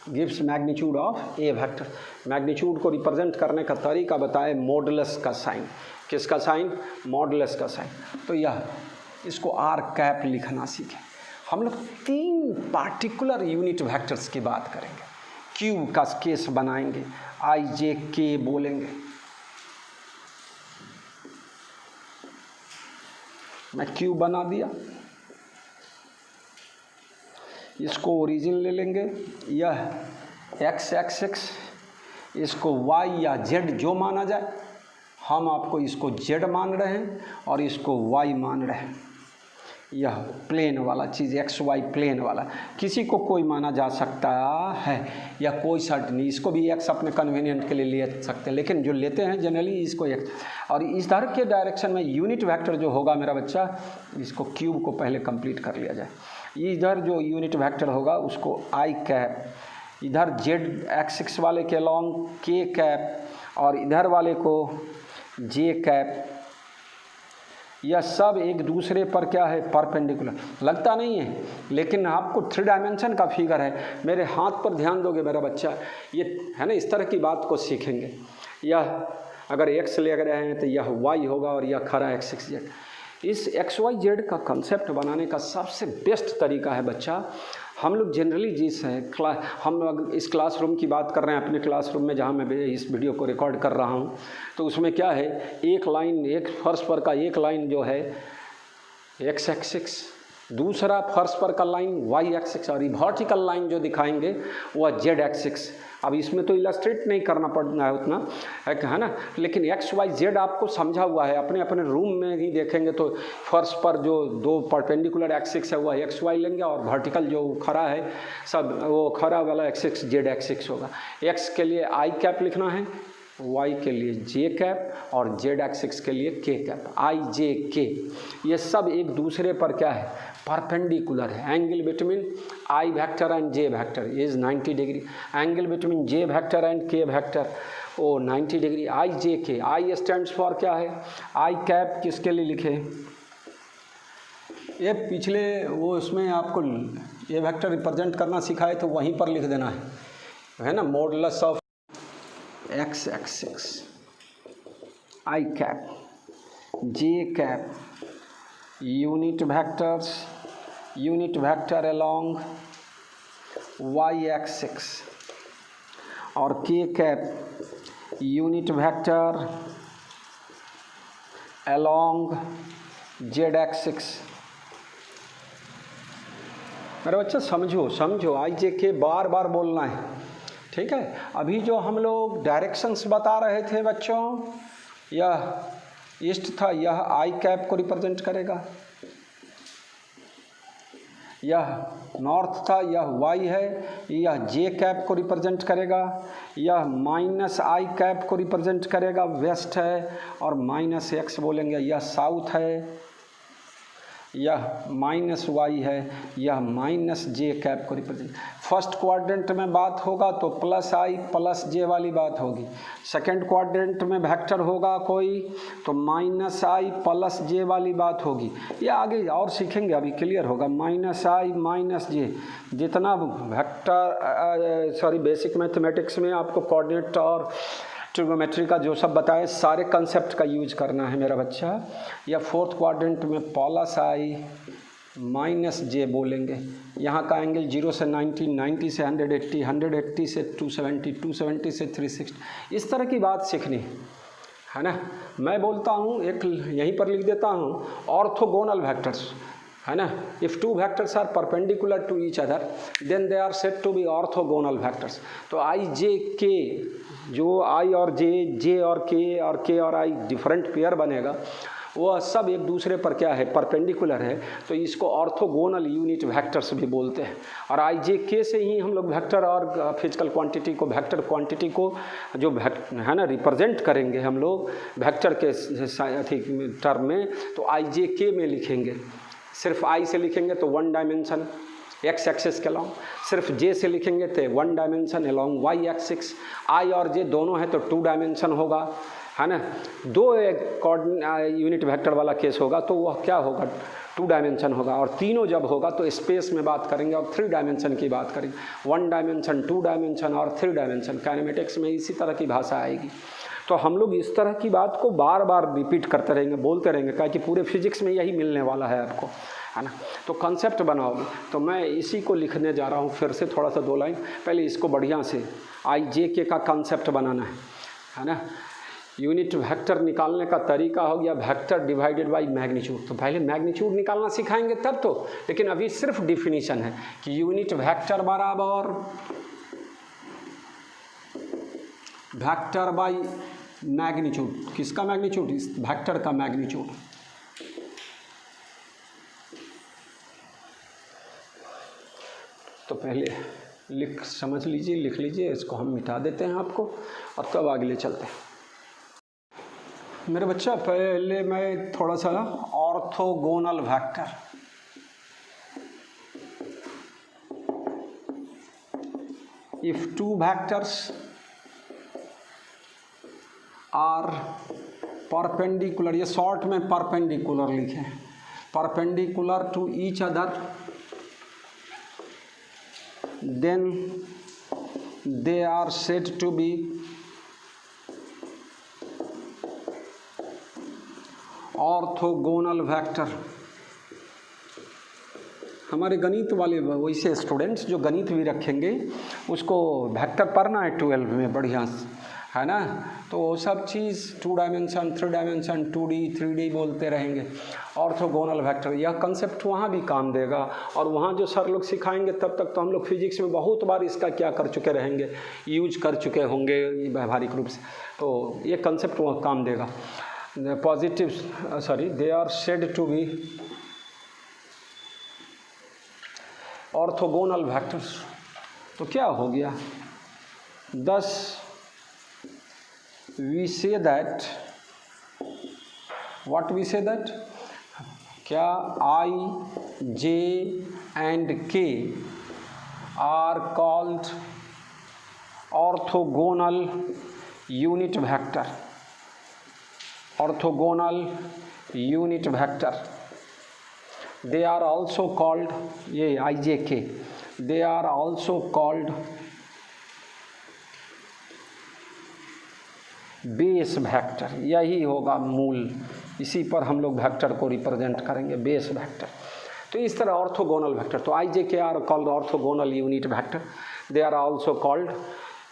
gives magnitude of A vector. Magnitude को रिप्रेजेंट करने का तरीका बताए मॉडुलस का साइन। किसका साइन? मॉडुलस का साइन। तो यह इसको आर कैप लिखना सीखें। हम लोग 3 पार्टिकुलर यूनिट वेक्टर्स की बात करेंगे। क्यू का केस बनाएंगे, आई जे के बोलेंगे। मैं क्यू बना दिया, इसको ओरिजिन ले लेंगे, यह एक्स एक्स, इसको वाई या जेड जो माना जाए। हम आपको इसको जेड मान रहे हैं और इसको वाई मान रहे हैं। यह प्लेन वाला चीज़, एक्स वाई प्लेन वाला, किसी को कोई माना जा सकता है या कोई सर्ट नहीं। इसको भी एक्स अपने कन्वीनियंट के लिए ले सकते हैं, लेकिन जो लेते हैं जनरली इसको एक्स। और इधर के डायरेक्शन में यूनिट वेक्टर जो होगा मेरा बच्चा, इसको क्यूब को पहले कंप्लीट कर लिया जाए। इधर जो यूनिट वेक्टर होगा उसको आई कैप, इधर जेड एक्सिस वाले के अलॉन्ग के कैप और इधर वाले को जे कैप। यह सब एक दूसरे पर क्या है, परपेंडिकुलर। लगता नहीं है, लेकिन आपको 3 डायमेंशन का फिगर है। मेरे हाथ पर ध्यान दोगे मेरा बच्चा, ये है ना, इस तरह की बात को सीखेंगे। यह अगर एक्स ले रहे हैं तो यह वाई होगा और यह खरा एक्स एक्स जेड। इस एक्स वाई जेड का कंसेप्ट बनाने का सबसे बेस्ट तरीका है बच्चा, हम लोग जनरली जिस है हम इस क्लासरूम की बात कर रहे हैं, अपने क्लासरूम में जहाँ मैं इस वीडियो को रिकॉर्ड कर रहा हूँ, तो उसमें क्या है, एक लाइन, एक फर्श पर का एक लाइन जो है एक्स एक्सिस, दूसरा फर्श पर का लाइन वाई एक्सिस, और वर्टिकल लाइन जो दिखाएंगे वह जेड एक्सिस। अब इसमें तो इलस्ट्रेट नहीं करना पड़ना है उतना, है ना, लेकिन एक्स वाई जेड आपको समझा हुआ है। अपने अपने रूम में ही देखेंगे तो फर्श पर जो 2 परपेंडिकुलर एक्सिस है वह एक्स वाई लेंगे, और वर्टिकल जो खड़ा है सब वो खड़ा वाला एक्सिस जेड एक्सिस होगा। एक्स के लिए आई कैप लिखना है, वाई के लिए जे कैप और जेड एक्सिस के लिए के कैप, आई जे के। ये सब एक दूसरे पर क्या है, परपेंडिकुलर है। Angle between I vector and J vector is 90 degree. Angle between J vector and के वेक्टर ओ 90 डिग्री। आई जे के, आई स्टैंड्स फॉर क्या है, आई कैप किसके लिए लिखे, ये पिछले वो उसमें आपको ये वेक्टर रिप्रेजेंट करना सिखाए तो वहीं पर लिख देना है ना, modulus of x axis, i cap, j cap, unit vector along y axis, और k cap unit vector along z axis. मेरे बच्चा समझो, आई जे के बार बार बोलना है, ठीक है। अभी जो हम लोग डायरेक्शंस बता रहे थे बच्चों, यह ईस्ट था, यह आई कैप को रिप्रेजेंट करेगा, यह नॉर्थ था, यह वाई है, यह जे कैप को रिप्रेजेंट करेगा, यह माइनस आई कैप को रिप्रेजेंट करेगा, वेस्ट है, और माइनस एक्स बोलेंगे, यह साउथ है, यह माइनस वाई है, यह माइनस जे कैप को रिप्रेजेंट। फर्स्ट क्वाड्रेंट में बात होगा तो प्लस आई प्लस जे वाली बात होगी। सेकंड क्वाड्रेंट में वेक्टर होगा कोई तो माइनस आई प्लस जे वाली बात होगी। ये आगे और सीखेंगे, अभी क्लियर होगा। माइनस आई माइनस जे, जितना वेक्टर बेसिक मैथमेटिक्स में आपको कोऑर्डिनेट और ट्रिग्नोमेट्री का जो सब बताए, सारे कंसेप्ट का यूज करना है मेरा बच्चा। या फोर्थ क्वाड्रेंट में प्लस आई माइनस जे बोलेंगे। यहाँ का एंगल 0 से 90, 90 से 180, 180 से 270, 270 से 360, इस तरह की बात सीखनी है ना। मैं बोलता हूँ, एक यहीं पर लिख देता हूँ, ऑर्थोगोनल वेक्टर्स है ना. If two vectors are perpendicular to each other then they are said to be orthogonal vectors. तो आई जे के, जो आई और जे और के और आई डिफरेंट पेयर बनेगा, वह सब एक दूसरे पर क्या है, परपेंडिकुलर है. तो इसको ऑर्थोगोनल यूनिट वेक्टर्स भी बोलते हैं. और आई जे के से ही हम लोग वेक्टर और फिजिकल क्वांटिटी को, वेक्टर क्वांटिटी को जो है ना रिप्रेजेंट करेंगे हम लोग वेक्टर के टर्म में, तो आई जे के में लिखेंगे. सिर्फ आई से लिखेंगे तो 1 डायमेंशन एक्स एक्सिस के अलॉन्ग, सिर्फ जे से लिखेंगे तो 1 डायमेंशन अलॉन्ग वाई एक्सिस. आई और जे दोनों है तो 2 डायमेंशन होगा, है ना. 2 यूनिट वेक्टर वाला केस होगा तो वह क्या होगा, 2 डायमेंशन होगा. और तीनों जब होगा तो स्पेस में बात करेंगे और 3 डायमेंशन की बात करेंगे. 1 डायमेंशन, 2 डायमेंशन और 3 डायमेंशन. काइनेमेटिक्स में इसी तरह की भाषा आएगी. तो हम लोग इस तरह की बात को बार बार रिपीट करते रहेंगे, बोलते रहेंगे, क्या कि पूरे फिजिक्स में यही मिलने वाला है आपको, है ना. तो कंसेप्ट बनाओगे. तो मैं इसी को लिखने जा रहा हूँ फिर से थोड़ा सा 2 लाइन. पहले इसको बढ़िया से आई जे के का कंसेप्ट बनाना है ना. यूनिट वेक्टर निकालने का तरीका हो गया वेक्टर डिवाइडेड बाय मैग्नीट्यूड. तो पहले मैग्नीट्यूड निकालना सिखाएंगे तब तो, लेकिन अभी सिर्फ डिफिनीशन है कि यूनिट वेक्टर बराबर वेक्टर बाय मैग्नीट्यूड. किसका मैग्नीट्यूड, इस वेक्टर का मैग्नीट्यूड. तो पहले समझ लीजिए, लिख लीजिए. इसको हम मिटा देते हैं आपको और तब आगे चलते हैं. मेरे बच्चा पहले मैं थोड़ा सा orthogonal vector, if 2 vectors are perpendicular, ये शॉर्ट में परपेंडिकुलर लिखे, perpendicular to each other then they are said to be orthogonal vector. हमारे गणित वाले वैसे स्टूडेंट्स जो गणित भी रखेंगे उसको वेक्टर पढ़ना है 12 में बढ़िया से, है ना. तो वो सब चीज़ 2 डायमेंशन, 3 डायमेंशन, 2D 3D बोलते रहेंगे. ऑर्थोगोनल वेक्टर यह कंसेप्ट वहाँ भी काम देगा. और वहाँ जो सर लोग सिखाएंगे तब तक तो हम लोग फिजिक्स में बहुत बार इसका क्या कर चुके रहेंगे, यूज कर चुके होंगे व्यावहारिक रूप से. तो ये कंसेप्ट वहाँ काम देगा. Positive they are said to be orthogonal vectors. तो क्या हो गया, thus we say that, what we say that, क्या I, J and K are called orthogonal unit vector. Orthogonal unit vector. They are also called, ये I, J, K, they are also called base vector. यही होगा मूल, इसी पर हम लोग vector को रिप्रेजेंट करेंगे, बेस वेक्टर. तो इस तरह ऑर्थोगोनल वेक्टर. तो i j k are called orthogonal unit vector, they are also called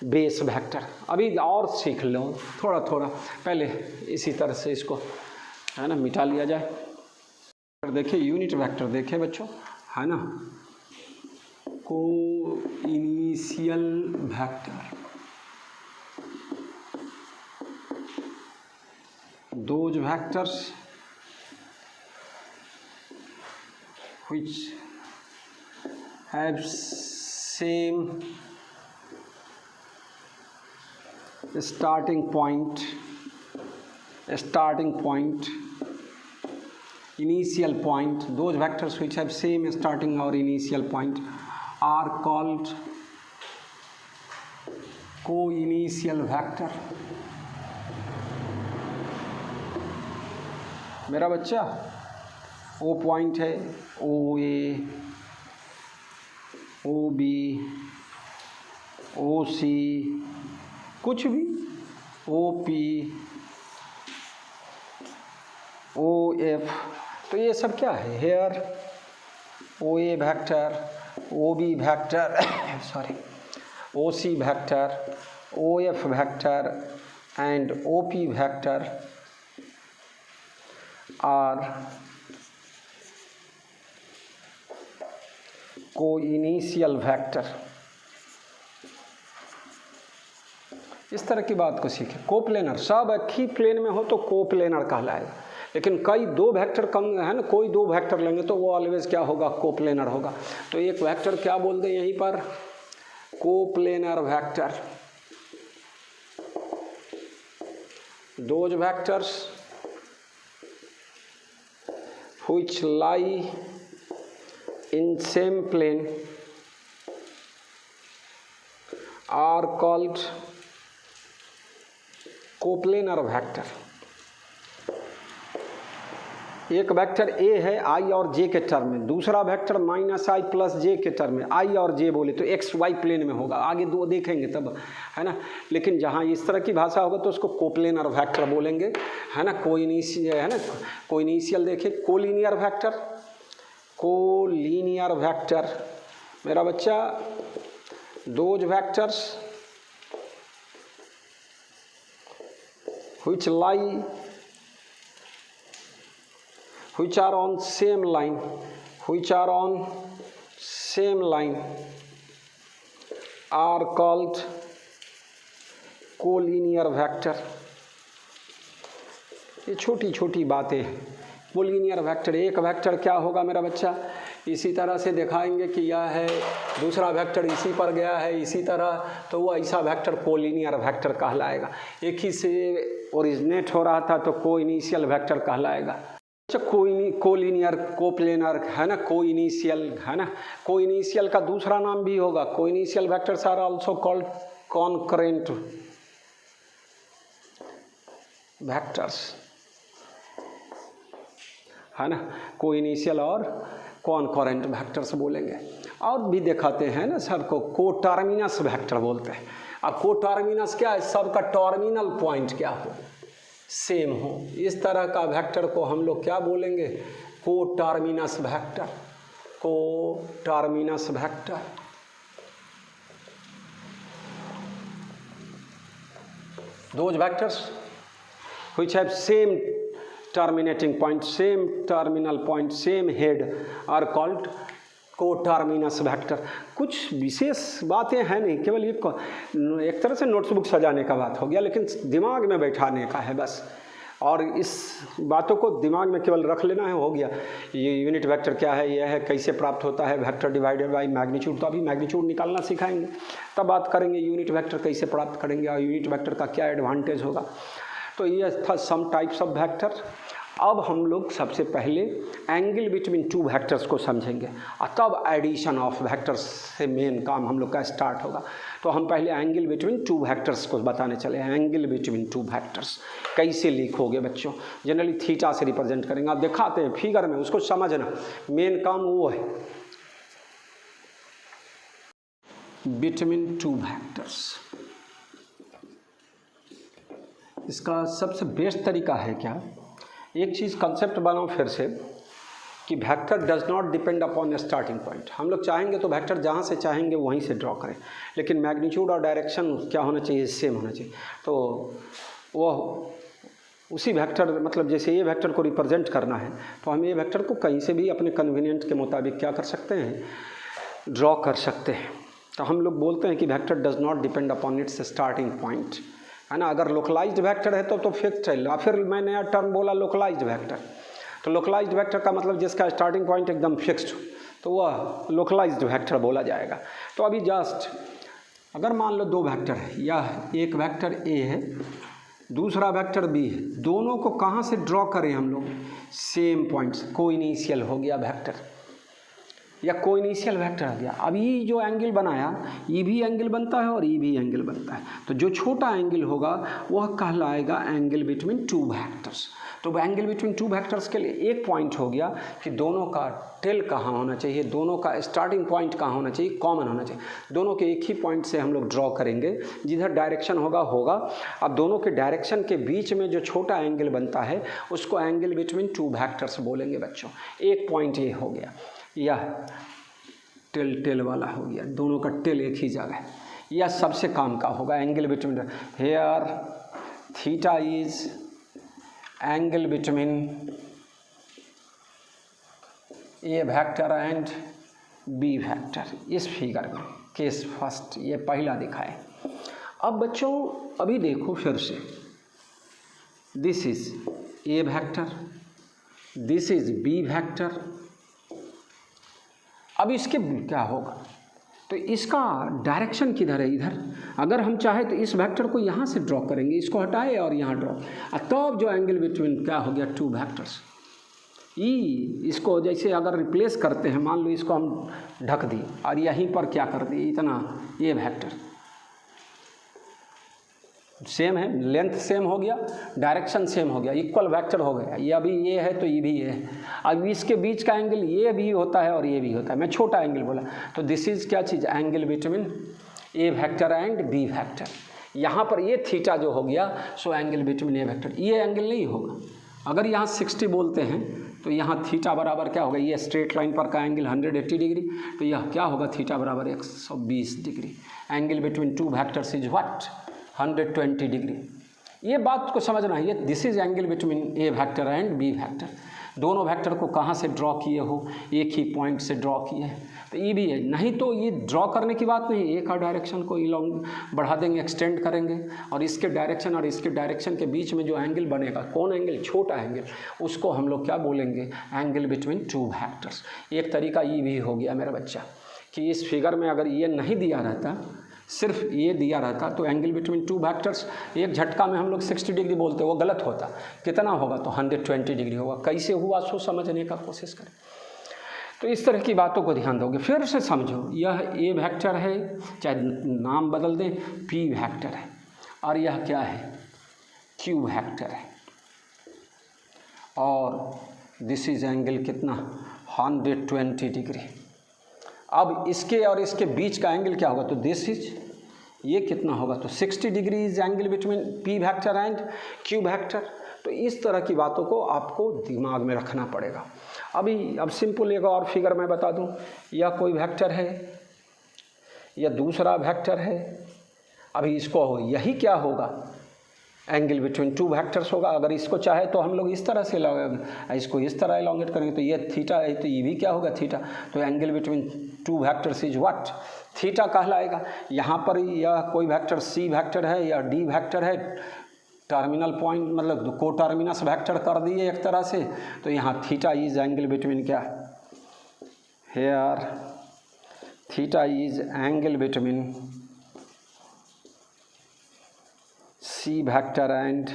base vector. अभी और सीख लो थोड़ा थोड़ा, पहले इसी तरह से इसको है ना मिटा लिया जाए. देखिए यूनिट वेक्टर देखिए बच्चों, है ना, को initial vector, those vectors which have same starting point, initial point, those vectors which have same starting or initial point are called co-initial vector. मेरा बच्चा ओ पॉइंट है, ओ ए, ओ बी, ओ सी, कुछ भी, ओ पी, ओ एफ. तो ये सब क्या है, here O A vector, O B vector O C vector, O F vector and O P vector are coinitial vector, इस तरह की बात को सीखें। कोप्लेनर, सब एक ही प्लेन में हो तो कोप्लेनर कहलाएगा, लेकिन कई दो वेक्टर कम है ना, कोई दो वेक्टर लेंगे तो वो ऑलवेज क्या होगा, कोप्लेनर होगा। तो एक वेक्टर क्या बोल दें यहीं पर, coplanar vector. Those vectors which lie in same plane are called coplanar vector. एक वेक्टर ए है आई और जे के टर्म में, दूसरा वेक्टर माइनस आई प्लस जे के टर्म में, आई और जे बोले तो एक्स वाई प्लेन में होगा, आगे दो देखेंगे तब, है ना। लेकिन जहाँ इस तरह की भाषा होगा तो उसको कोप्लेनर वेक्टर बोलेंगे, है ना। कोइनिशियल, है ना, कोइनिशियल देखिए, कोलिनियर वेक्टर, कोलिनियर वेक्टर मेरा बच्चा, those vectors which lie, which are on same line, which are on same line are called collinear vector. ये छोटी छोटी बातें हैं। कोलिनियर वेक्टर, एक वेक्टर क्या होगा मेरा बच्चा, इसी तरह से दिखाएंगे कि यह है, दूसरा वेक्टर इसी पर गया है इसी तरह, तो वो ऐसा वेक्टर कोलिनियर वेक्टर कहलाएगा। एक ही से ओरिजिनेट हो रहा था तो कोइनिशियल वेक्टर कहलाएगा। अच्छा, कोलिनियर, कोप्लेनर, है ना, कोइनिशियल, है ना। कोइनिशियल का दूसरा नाम भी होगा, coinitial vectors are also called concurrent vectors, है ना। कोइनिशियल और कॉन्करेंट वेक्टर्स बोलेंगे। और भी दिखाते हैं ना सबको, कोटर्मिनस वेक्टर बोलते हैं। अब कोटर्मिनस क्या है, सबका टर्मिनल पॉइंट क्या हो, सेम हो, इस तरह का वेक्टर को हम लोग क्या बोलेंगे, coterminous vector, coterminous vector. Those vectors which have same terminating point, same terminal point, same head are called coterminous vector. कुछ विशेष बातें हैं नहीं, केवल ये एक तरह से नोट्सबुक सजाने का बात हो गया, लेकिन दिमाग में बैठाने का है बस। और इस बातों को दिमाग में केवल रख लेना है, हो गया। ये यूनिट वेक्टर क्या है, यह है, कैसे प्राप्त होता है, वेक्टर डिवाइडेड बाय मैग्नीट्यूड। तो अभी मैग्नीट्यूड निकालना सिखाएंगे, तब बात करेंगे यूनिट वेक्टर कैसे प्राप्त करेंगे और यूनिट वेक्टर का क्या एडवांटेज होगा। तो ये था सम टाइप्स ऑफ वेक्टर। अब हम लोग सबसे पहले एंगल बिटवीन टू वेक्टर्स को समझेंगे और तब एडिशन ऑफ वेक्टर्स से मेन काम हम लोग का स्टार्ट होगा। तो हम पहले एंगल बिटवीन टू वेक्टर्स को बताने चले हैं। एंगल बिटवीन टू वेक्टर्स कैसे लिखोगे बच्चों, जनरली थीटा से रिप्रेजेंट करेंगे। आप दिखाते हैं फिगर में, उसको समझना, मेन काम वो है। बिटवीन टू वेक्टर्स, इसका सबसे बेस्ट तरीका है क्या, एक चीज़ कंसेप्ट बनाओ फिर से कि vector does not depend upon starting point. हम लोग चाहेंगे तो वेक्टर जहाँ से चाहेंगे वहीं से ड्रॉ करें, लेकिन मैग्नीट्यूड और डायरेक्शन क्या होना चाहिए, सेम होना चाहिए। तो वह उसी वेक्टर, मतलब जैसे ये वेक्टर को रिप्रेजेंट करना है तो हम ये वेक्टर को कहीं से भी अपने कन्वीनियंट के मुताबिक क्या कर सकते हैं, ड्रॉ कर सकते हैं। तो हम लोग बोलते हैं कि vector does not depend upon its starting point, है ना। अगर लोकलाइज्ड वेक्टर है तो फिक्स्ड है। फिर मैं नया टर्म बोला लोकलाइज्ड वेक्टर। तो लोकलाइज्ड वेक्टर का मतलब जिसका स्टार्टिंग पॉइंट एकदम फिक्स्ड, तो वह लोकलाइज्ड वेक्टर बोला जाएगा। तो अभी जस्ट अगर मान लो दो वेक्टर है, यह एक वेक्टर ए है, दूसरा वेक्टर बी है, दोनों को कहाँ से ड्रॉ करें हम लोग, सेम पॉइंट्स, कोइनिशियल हो गया वेक्टर या कोइनिशियल वेक्टर आ गया। अब ये जो एंगल बनाया, ये भी एंगल बनता है और ये भी एंगल बनता है। तो जो छोटा एंगल होगा वह कहलाएगा एंगल बिटवीन टू वेक्टर्स। तो एंगल बिटवीन टू वेक्टर्स के लिए एक पॉइंट हो गया कि दोनों का टेल कहाँ होना चाहिए, दोनों का स्टार्टिंग पॉइंट कहाँ होना चाहिए, कॉमन होना चाहिए। दोनों के एक ही पॉइंट से हम लोग ड्रॉ करेंगे, जिधर डायरेक्शन होगा होगा। अब दोनों के डायरेक्शन के बीच में जो छोटा एंगल बनता है उसको एंगल बिटवीन टू वेक्टर्स बोलेंगे बच्चों। एक पॉइंट ये हो गया, यह टेल वाला हो गया, दोनों का टेल एक ही जगह है। यह सबसे काम का होगा angle between. Here theta is angle between A vector and B vector इस फिगर में, केस फर्स्ट ये पहला दिखाए। अब बच्चों अभी देखो फिर से, this is a vector, this is b vector. अब इसके क्या होगा, तो इसका डायरेक्शन किधर है, इधर। अगर हम चाहे तो इस वेक्टर को यहाँ से ड्रॉ करेंगे, इसको हटाए और यहाँ ड्रॉ, तब जो एंगल बिटवीन क्या हो गया, टू वेक्टर्स। ई इसको जैसे अगर रिप्लेस करते हैं, मान लो इसको हम ढक दिए और यहीं पर क्या कर दिए, इतना ये वेक्टर सेम है, लेंथ सेम हो गया, डायरेक्शन सेम हो गया, इक्वल वेक्टर हो गया। ये अभी ये है तो ये भी ये है। अब इसके बीच का एंगल ये भी होता है और ये भी होता है, मैं छोटा एंगल बोला, तो दिस इज क्या चीज़, angle between A vector and B vector. यहाँ पर ये थीटा जो हो गया, सो एंगल बिटवीन ए वेक्टर, ये एंगल नहीं होगा। अगर यहाँ 60 बोलते हैं तो यहाँ थीटा बराबर क्या होगा, ये स्ट्रेट लाइन पर का एंगल 180 डिग्री, तो यह क्या होगा, थीटा बराबर 120 degree. Angle between two vectors is what, 120 degree. ये बात को समझना है, ये this is angle between A vector and B vector. दोनों वेक्टर को कहाँ से ड्रॉ किए हो, एक ही पॉइंट से ड्रॉ किए हैं, तो ये भी है। नहीं तो ये ड्रॉ करने की बात नहीं, एक का डायरेक्शन को लॉन्ग बढ़ा देंगे, एक्सटेंड करेंगे, और इसके डायरेक्शन और इसके डायरेक्शन के बीच में जो एंगल बनेगा, कौन एंगल, छोटा एंगल, उसको हम लोग क्या बोलेंगे, एंगल बिटवीन टू वेक्टर्स। एक तरीका ये भी हो गया मेरा बच्चा कि इस फिगर में अगर ये नहीं दिया रहता, सिर्फ ये दिया रहता, तो एंगल बिटवीन टू वेक्टर्स एक झटका में हम लोग 60 डिग्री बोलते, वो गलत होता। कितना होगा, तो 120 डिग्री होगा। कैसे हुआ सो समझने का कोशिश करें। तो इस तरह की बातों को ध्यान दोगे। फिर से समझो, यह ए वेक्टर है, चाहे नाम बदल दें, पी वेक्टर है, और यह क्या है, क्यू वेक्टर है, और दिस इज एंगल कितना, 120 डिग्री। अब इसके और इसके बीच का एंगल क्या होगा, तो दिस इज, ये कितना होगा, तो 60 degree is angle between P vector and Q vector. तो इस तरह की बातों को आपको दिमाग में रखना पड़ेगा। अब सिंपल एक और फिगर मैं बता दूं, यह कोई वेक्टर है, यह दूसरा वेक्टर है। अभी इसको यही क्या होगा, एंगल बिटवीन टू वेक्टर्स होगा। अगर इसको चाहे तो हम लोग इस तरह से इसको इस तरह एलोंगेट करेंगे, तो ये थीटा है, तो ये भी क्या होगा, थीटा। तो angle between two vectors is what, theta कहलाएगा। यहाँ पर यह कोई वेक्टर सी वेक्टर है या डी वेक्टर है, टर्मिनल पॉइंट मतलब को टर्मिनस वेक्टर कर दिए एक तरह से, तो यहाँ थीटा इज एंगल बिटवीन क्या, here theta is angle between c vector and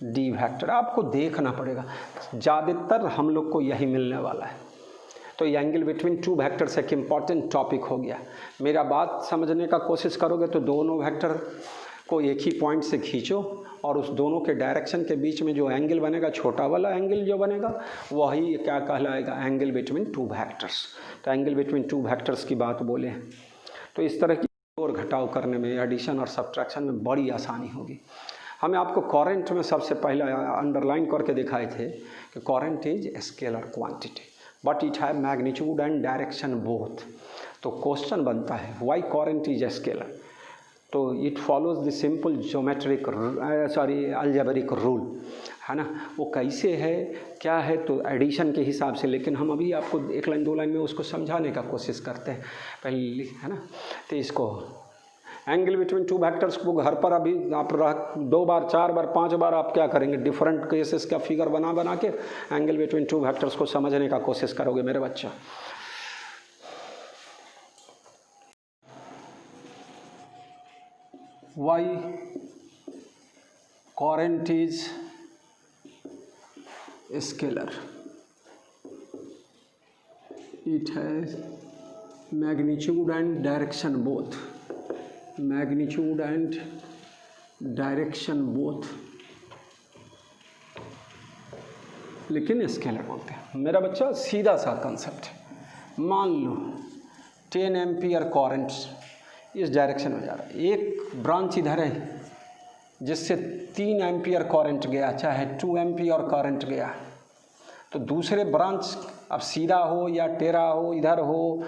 d vector. आपको देखना पड़ेगा, ज़्यादातर हम लोग को यही मिलने वाला है। तो ये एंगल बिटवीन टू वेक्टर्स एक इम्पॉर्टेंट टॉपिक हो गया। मेरा बात समझने का कोशिश करोगे तो दोनों वेक्टर को एक ही पॉइंट से खींचो, और उस दोनों के डायरेक्शन के बीच में जो एंगल बनेगा, छोटा वाला एंगल जो बनेगा, वही क्या कहलाएगा, एंगल बिटवीन टू वेक्टर्स। तो एंगल बिटवीन टू वेक्टर्स की बात बोले हैं, तो इस तरह की और घटाव करने में, एडिशन और सब्ट्रैक्शन में बड़ी आसानी होगी। हमें आपको कोरेंट में सबसे पहले अंडरलाइन करके दिखाए थे कि coherent is scalar quantity but it have magnitude and direction both. तो क्वेश्चन बनता है व्हाई कोरेंट इज स्केलर, तो it follows the simple geometric algebraic rule, है ना। वो कैसे है, क्या है, तो एडिशन के हिसाब से। लेकिन हम अभी आपको एक लाइन दो लाइन में उसको समझाने का कोशिश करते हैं पहले, है ना। तो इसको एंगल बिटवीन टू वेक्टर्स को घर पर अभी आप 2 बार 4 बार 5 बार आप क्या करेंगे, डिफरेंट केसेस का फिगर बना के एंगल बिटवीन टू वेक्टर्स को समझने का कोशिश करोगे मेरे बच्चा। Why current is scalar? It has magnitude and direction both. Magnitude and direction both. लेकिन स्केलर बोलते हैं। मेरा बच्चा सीधा सा कंसेप्ट है। मान लो 10 एम्पियर करंट्स इस डायरेक्शन में जा रहा है, एक ब्रांच इधर है जिससे 3 एम्पियर करंट गया, चाहे 2 एम्पियर करंट गया, तो दूसरे ब्रांच अब सीधा हो या टेढ़ा हो, इधर हो,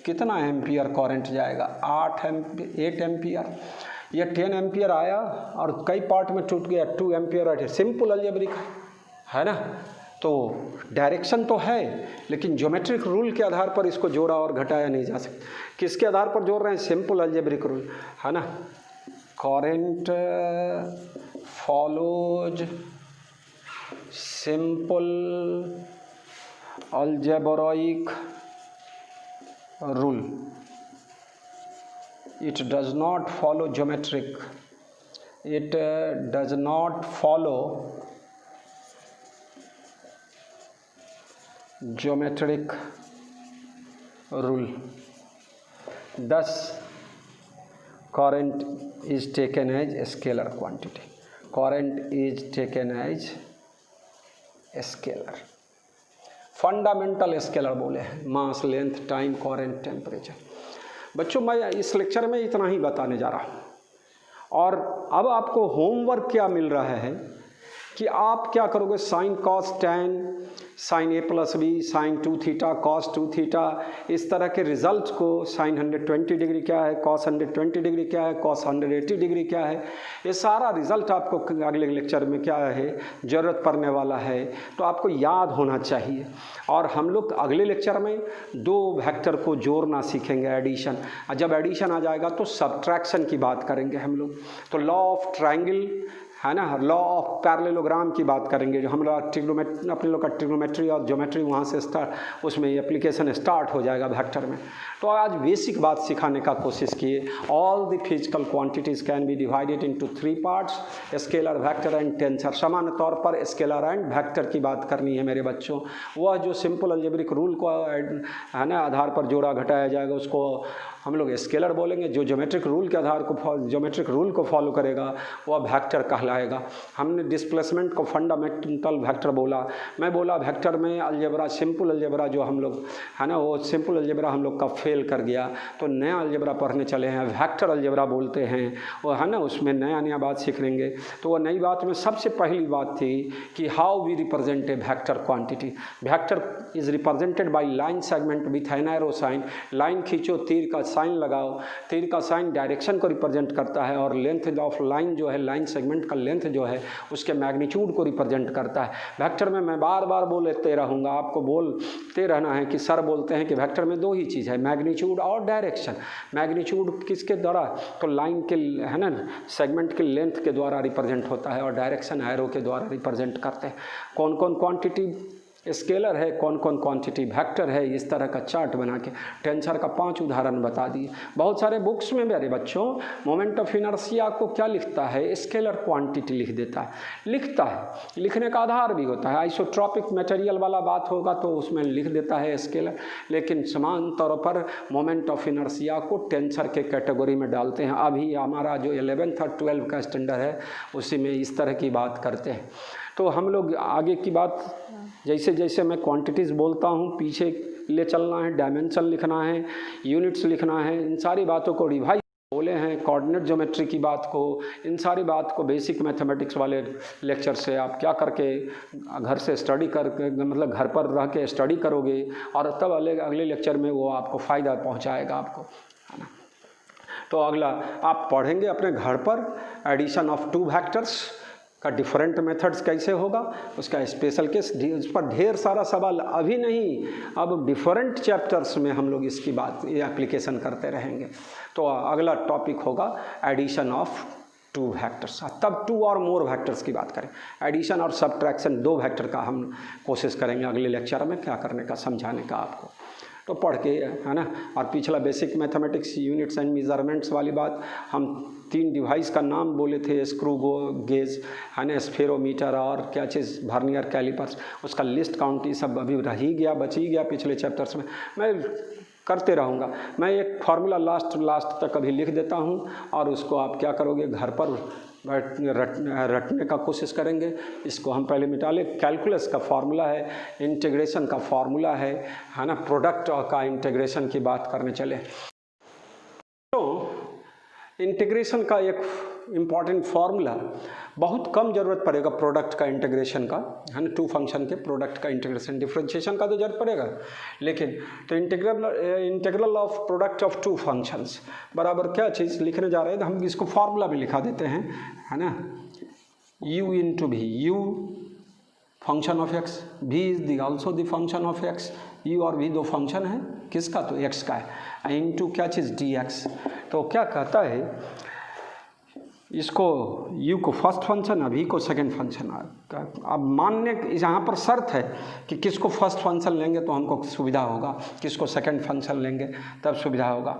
कितना एम्पियर करंट जाएगा, 8 एम्पियर। ये 10 एम्पियर आया और कई पार्ट में टूट गया, 2 एम्पियर। सिंपल अलजेब्रिक है ना। तो डायरेक्शन तो है, लेकिन ज्योमेट्रिक रूल के आधार पर इसको जोड़ा और घटाया नहीं जा सकता। किसके आधार पर जोड़ रहे हैं? सिंपल अलजेब्रिक रूल, है ना। Current follows simple algebraic rule, it does not follow geometric, it does not follow geometric rule, thus current is taken as a scalar quantity, current is taken as a scalar, fundamental scalar बोले हैं, मास, length, time, current, temperature. बच्चों मैं इस lecture में इतना ही बताने जा रहा हूँ, और अब आपको होमवर्क क्या मिल रहा है कि आप क्या करोगे? Sine cos tan, sine A plus B, sine 2 theta, cos 2 theta, इस तरह के रिजल्ट को, साइन 120 डिग्री क्या है, कॉस 120 डिग्री क्या है, कॉस 180 डिग्री क्या है, ये सारा रिजल्ट आपको अगले लेक्चर में क्या है ज़रूरत पड़ने वाला है, तो आपको याद होना चाहिए। और हम लोग अगले लेक्चर में 2 वेक्टर को जोड़ना सीखेंगे, एडिशन, और जब एडिशन आ जाएगा तो सब्ट्रैक्शन की बात करेंगे हम लोग। तो लॉ ऑफ ट्रायंगल, है ना, लॉ ऑफ पैरेललोग्राम की बात करेंगे, जो हम लोग ट्रिग्नोमेट्री, अपने लोग का ट्रिग्नोमेट्री और ज्योमेट्री वहाँ से उसमें एप्लीकेशन स्टार्ट हो जाएगा वेक्टर में। तो आज बेसिक बात सिखाने का कोशिश किए। All the physical quantities can be divided into 3 parts, scalar, vector and tensor. सामान्य तौर पर स्केलर एंड वेक्टर की बात करनी है मेरे बच्चों। वह जो सिंपल अलजेब्रिक रूल को, है ना, आधार पर जोड़ा घटाया जाएगा, उसको हम लोग स्केलर बोलेंगे। जो ज्योमेट्रिक रूल के आधार को, ज्योमेट्रिक रूल को फॉलो करेगा वह वेक्टर कहलाएगा। हमने डिस्प्लेसमेंट को फंडामेंटल वेक्टर बोला। मैं बोला वेक्टर में अलजेब्रा, सिंपल अलजेब्रा जो हम लोग, है ना, वो सिंपल अलजेब्रा हम लोग का फेल कर गया, तो नया अलजेब्रा पढ़ने चले हैं, वेक्टर अलजेब्रा बोलते हैं वो, है ना, उसमें नया नया बात सीख लेंगे। तो वो नई बात में सबसे पहली बात थी कि how we represent a vector quantity. Vector is represented by line segment with an arrow sign. Line खींचो, तीर का साइन लगाओ, तीर का साइन डायरेक्शन को रिप्रेजेंट करता है, और लेंथ ऑफ लाइन जो है, लाइन सेगमेंट का लेंथ जो है उसके मैग्नीट्यूड को रिप्रेजेंट करता है। वेक्टर में मैं बार बार बोलते रहूँगा, आपको बोलते रहना है कि सर बोलते हैं कि वेक्टर में 2 ही चीज़ है, मैग्नीट्यूड और डायरेक्शन। मैग्नीट्यूड किसके द्वारा? तो लाइन के, है ना, सेगमेंट के लेंथ के द्वारा रिप्रेजेंट होता है, और डायरेक्शन एरो के द्वारा रिप्रेजेंट करते हैं। कौन कौन क्वांटिटी स्केलर है, कौन कौन क्वांटिटी वेक्टर है, इस तरह का चार्ट बना के टेंसर का 5 उदाहरण बता दिए। बहुत सारे बुक्स में मेरे बच्चों मोमेंट ऑफ इनर्शिया को क्या लिखता है? स्केलर क्वांटिटी लिख देता है, लिखता है, लिखने का आधार भी होता है। आइसोट्रॉपिक मटेरियल वाला बात होगा तो उसमें लिख देता है स्केलर, लेकिन समान तौर पर मोमेंट ऑफ इनर्शिया को टेंसर के कैटेगरी में डालते हैं। अभी हमारा जो 11th और 12th का स्टैंडर्ड है उसी में इस तरह की बात करते हैं। तो हम लोग आगे की बात, जैसे जैसे मैं क्वांटिटीज़ बोलता हूँ पीछे ले चलना है, डायमेंशन लिखना है, यूनिट्स लिखना है, इन सारी बातों को रिवाइज बोले हैं। कोऑर्डिनेट ज्योमेट्री की बात को, इन सारी बात को बेसिक मैथमेटिक्स वाले लेक्चर से आप क्या करके घर से स्टडी करके, मतलब घर पर रह के स्टडी करोगे, और तब अगले लेक्चर में वो आपको फ़ायदा पहुँचाएगा आपको, है ना। तो अगला आप पढ़ेंगे अपने घर पर एडिशन ऑफ 2 वेक्टर्स का डिफरेंट मेथड्स कैसे होगा, उसका स्पेशल केस, उस पर ढेर सारा सवाल अभी नहीं, अब डिफरेंट चैप्टर्स में हम लोग इसकी बात, ये एप्लीकेशन करते रहेंगे। तो अगला टॉपिक होगा एडिशन ऑफ 2 वेक्टर्स, तब 2 और मोर वेक्टर्स की बात करें। एडिशन और सब्ट्रैक्शन 2 वेक्टर का हम कोशिश करेंगे अगले लेक्चर में क्या करने का, समझाने का आपको। तो पढ़ के, है ना, और पिछला basic mathematics units and measurements वाली बात, हम 3 डिवाइस का नाम बोले थे, स्क्रू गेज, है ना, स्फेरोमीटर और क्या चीज़, वर्नियर कैलिपर्स, उसका लिस्ट काउंट, ये सब अभी रह ही गया, बच ही गया पिछले चैप्टर्स में। मैं करते रहूँगा, मैं एक फार्मूला लास्ट तक अभी लिख देता हूँ, और उसको आप क्या करोगे, घर पर रटने का कोशिश करेंगे। इसको हम पहले मिटा लें। कैलकुलस का फार्मूला है, इंटीग्रेशन का फार्मूला है ना, प्रोडक्ट का इंटीग्रेशन की बात करने चले। तो इंटीग्रेशन का एक इम्पॉर्टेंट फार्मूला, बहुत कम ज़रूरत पड़ेगा प्रोडक्ट का इंटीग्रेशन का, है ना, 2 फंक्शन के प्रोडक्ट का इंटीग्रेशन, डिफरेंशिएशन का तो जरूरत पड़ेगा, लेकिन तो integral of product of 2 functions बराबर क्या चीज़ लिखने जा रहे हैं, तो हम इसको फार्मूला में लिखा देते हैं, है ना, u इंटू भी, u function of x, v is also the function of x, u और v दो फंक्शन है किसका, तो x का है, इनटू क्या चीज़ dx। तो क्या कहता है इसको u को फर्स्ट फंक्शन और v को सेकंड फंक्शन। अब मानने यहाँ पर शर्त है कि किसको फर्स्ट फंक्शन लेंगे तो हमको सुविधा होगा, किसको सेकंड फंक्शन लेंगे तब सुविधा होगा।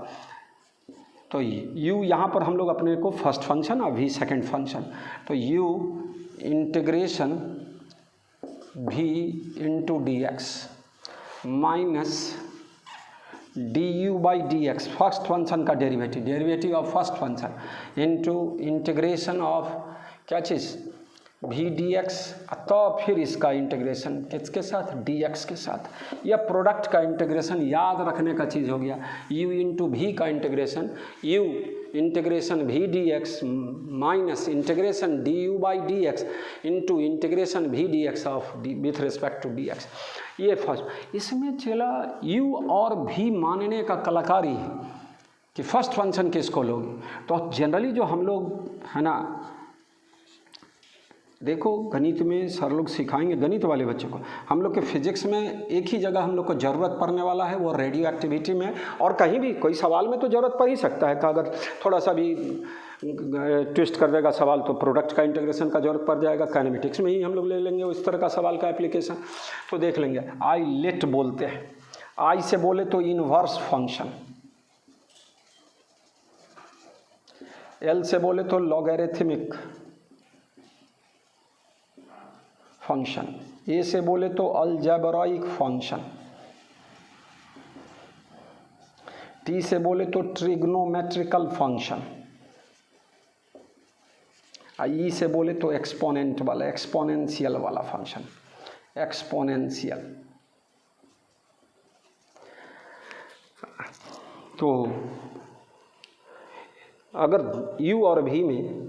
तो u यहाँ पर हम लोग अपने को फर्स्ट फंक्शन और v सेकंड फंक्शन, तो u integration v into d x minus du by d x, first function का derivative, derivative of first function into integration of क्या चीज़ v डी एक्स, तो फिर इसका इंटीग्रेशन किसके साथ, dx के साथ। यह प्रोडक्ट का इंटीग्रेशन याद रखने का चीज़ हो गया, u इंटू वी का integration, u integration v d x minus integration du by d x into integration v d x of with respect to dx। ये फर्स्ट, इसमें चला u और v मानने का कलाकारी है कि फर्स्ट फंक्शन किसको लोगे। तो जनरली जो हम लोग है ना, देखो गणित में सर लोग सिखाएंगे गणित वाले बच्चों को, हम लोग के फिजिक्स में एक ही जगह हम लोग को ज़रूरत पड़ने वाला है वो रेडियो एक्टिविटी में, और कहीं भी कोई सवाल में तो ज़रूरत पड़ ही सकता है कि अगर थोड़ा सा भी ट्विस्ट कर देगा सवाल तो प्रोडक्ट का इंटीग्रेशन का जरूरत पड़ जाएगा। काइनेमेटिक्स में ही हम लोग ले लेंगे उस तरह का सवाल का एप्लीकेशन। तो देख लेंगे, आई लेट बोलते हैं, आई से बोले तो इनवर्स फंक्शन, एल से बोले तो लॉगरिथमिक फंक्शन, ए से बोले तो अलजेब्राइक फंक्शन, टी से बोले तो ट्रिग्नोमेट्रिकल फंक्शन, ई से बोले तो एक्सपोनेंट वाला, एक्सपोनेंशियल वाला फंक्शन, एक्सपोनेंशियल। तो अगर u और v में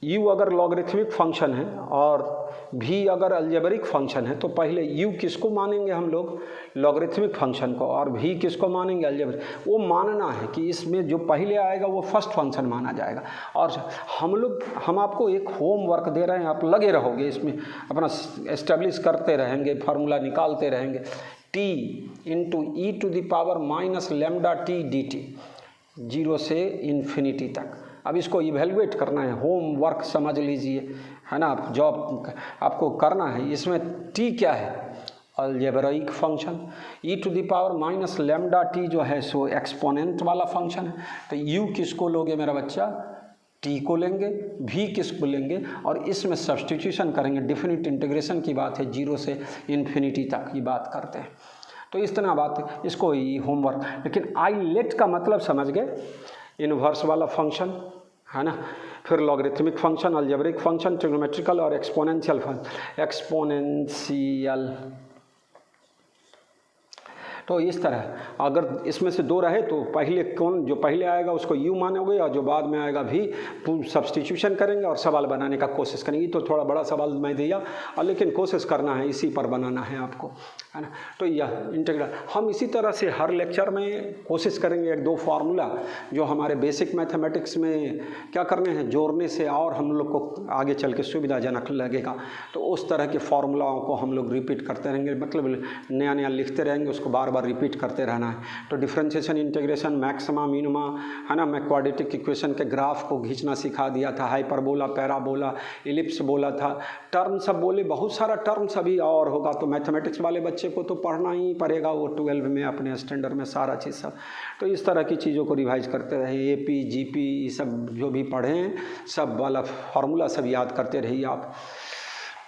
u अगर लॉगरिथमिक फंक्शन है और v अगर अलजेब्रिक फंक्शन है, तो पहले u किसको मानेंगे हम लोग, लॉगरिथमिक फंक्शन को, और v किसको मानेंगे, अलजेब्रिक। वो मानना है कि इसमें जो पहले आएगा वो फर्स्ट फंक्शन माना जाएगा। और हम आपको एक होमवर्क दे रहे हैं, आप लगे रहोगे इसमें, अपना एस्टेब्लिश करते रहेंगे, फार्मूला निकालते रहेंगे, t into e to the power minus lambda t d t, 0 से इन्फिनिटी तक। अब इसको इवेलुएट करना है, होमवर्क समझ लीजिए, है ना, आप जॉब आपको करना है। इसमें t क्या है, algebraic function, e to the power minus lambda t जो है सो एक्सपोनेंट वाला फंक्शन है। तो u किसको लोगे मेरा बच्चा, t को लेंगे, v किसको लेंगे, और इसमें सब्सटीट्यूशन करेंगे, डिफिनिट इंटीग्रेशन की बात है, 0 से इन्फिनिटी तक की बात करते हैं। तो इस तरह बात है, इसको ही होमवर्क। लेकिन आई लेट का मतलब समझ गए, इनवर्स वाला फंक्शन है ना, फिर logarithmic function, algebraic function, trigonometrical और एक्सपोनेंशियल फंक्शन, एक्सपोनेंशियल। तो इस तरह अगर इसमें से दो रहे तो पहले कौन, जो पहले आएगा उसको u मानोगे और जो बाद में आएगा भी सब्सटीट्यूशन करेंगे और सवाल बनाने का कोशिश करेंगे। तो थोड़ा बड़ा सवाल मैं दिया, और लेकिन कोशिश करना है इसी पर बनाना है आपको, है ना। तो यह इंटीग्रल हम इसी तरह से हर लेक्चर में कोशिश करेंगे, एक दो फार्मूला जो हमारे बेसिक मैथमेटिक्स में क्या करने हैं, जोड़ने से और हम लोग को आगे चल के सुविधाजनक लगेगा। तो उस तरह के फार्मूलाओं को हम लोग रिपीट करते रहेंगे, मतलब नया नया लिखते रहेंगे, उसको बार बार रिपीट करते रहना है। तो डिफरेंशिएशन, इंटीग्रेशन, मैक्सिमा, मिनिमा, है ना, मैं क्वाड्रेटिक इक्वेशन के ग्राफ को खींचना सिखा दिया था, हाइपरबोला, पैराबोला, इलिप्स बोला था, टर्म सब बोले, बहुत सारा टर्म सभी और होगा। तो मैथमेटिक्स वाले बच्चे को तो पढ़ना ही पड़ेगा, वो 12 में अपने स्टैंडर्ड में सारा चीज़ सब। तो इस तरह की चीज़ों को रिवाइज करते रहे, AP, GP सब जो भी पढ़े हैं सब वाला फार्मूला सब याद करते रहिए आप।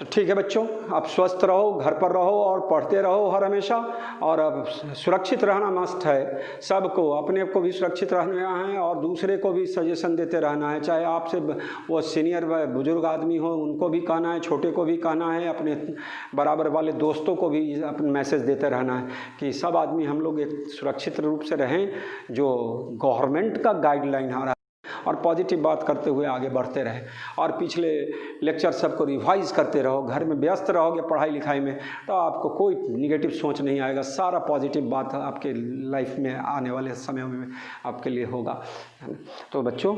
तो ठीक है बच्चों, आप स्वस्थ रहो, घर पर रहो और पढ़ते रहो हर हमेशा। और अब सुरक्षित रहना मस्ट है सबको, अपने को भी सुरक्षित रहना है और दूसरे को भी सजेशन देते रहना है। चाहे आपसे वो सीनियर बुजुर्ग आदमी हो उनको भी कहना है, छोटे को भी कहना है, अपने बराबर वाले दोस्तों को भी अपने मैसेज देते रहना है कि सब आदमी हम लोग एक सुरक्षित रूप से रहें, जो गवर्नमेंट का गाइडलाइन आ रहा है, और पॉजिटिव बात करते हुए आगे बढ़ते रहे। और पिछले लेक्चर सबको रिवाइज करते रहो, घर में व्यस्त रहोगे पढ़ाई लिखाई में तो आपको कोई निगेटिव सोच नहीं आएगा, सारा पॉजिटिव बात आपके लाइफ में आने वाले समय में आपके लिए होगा। तो बच्चों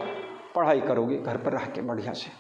पढ़ाई करोगे घर पर रह के बढ़िया से।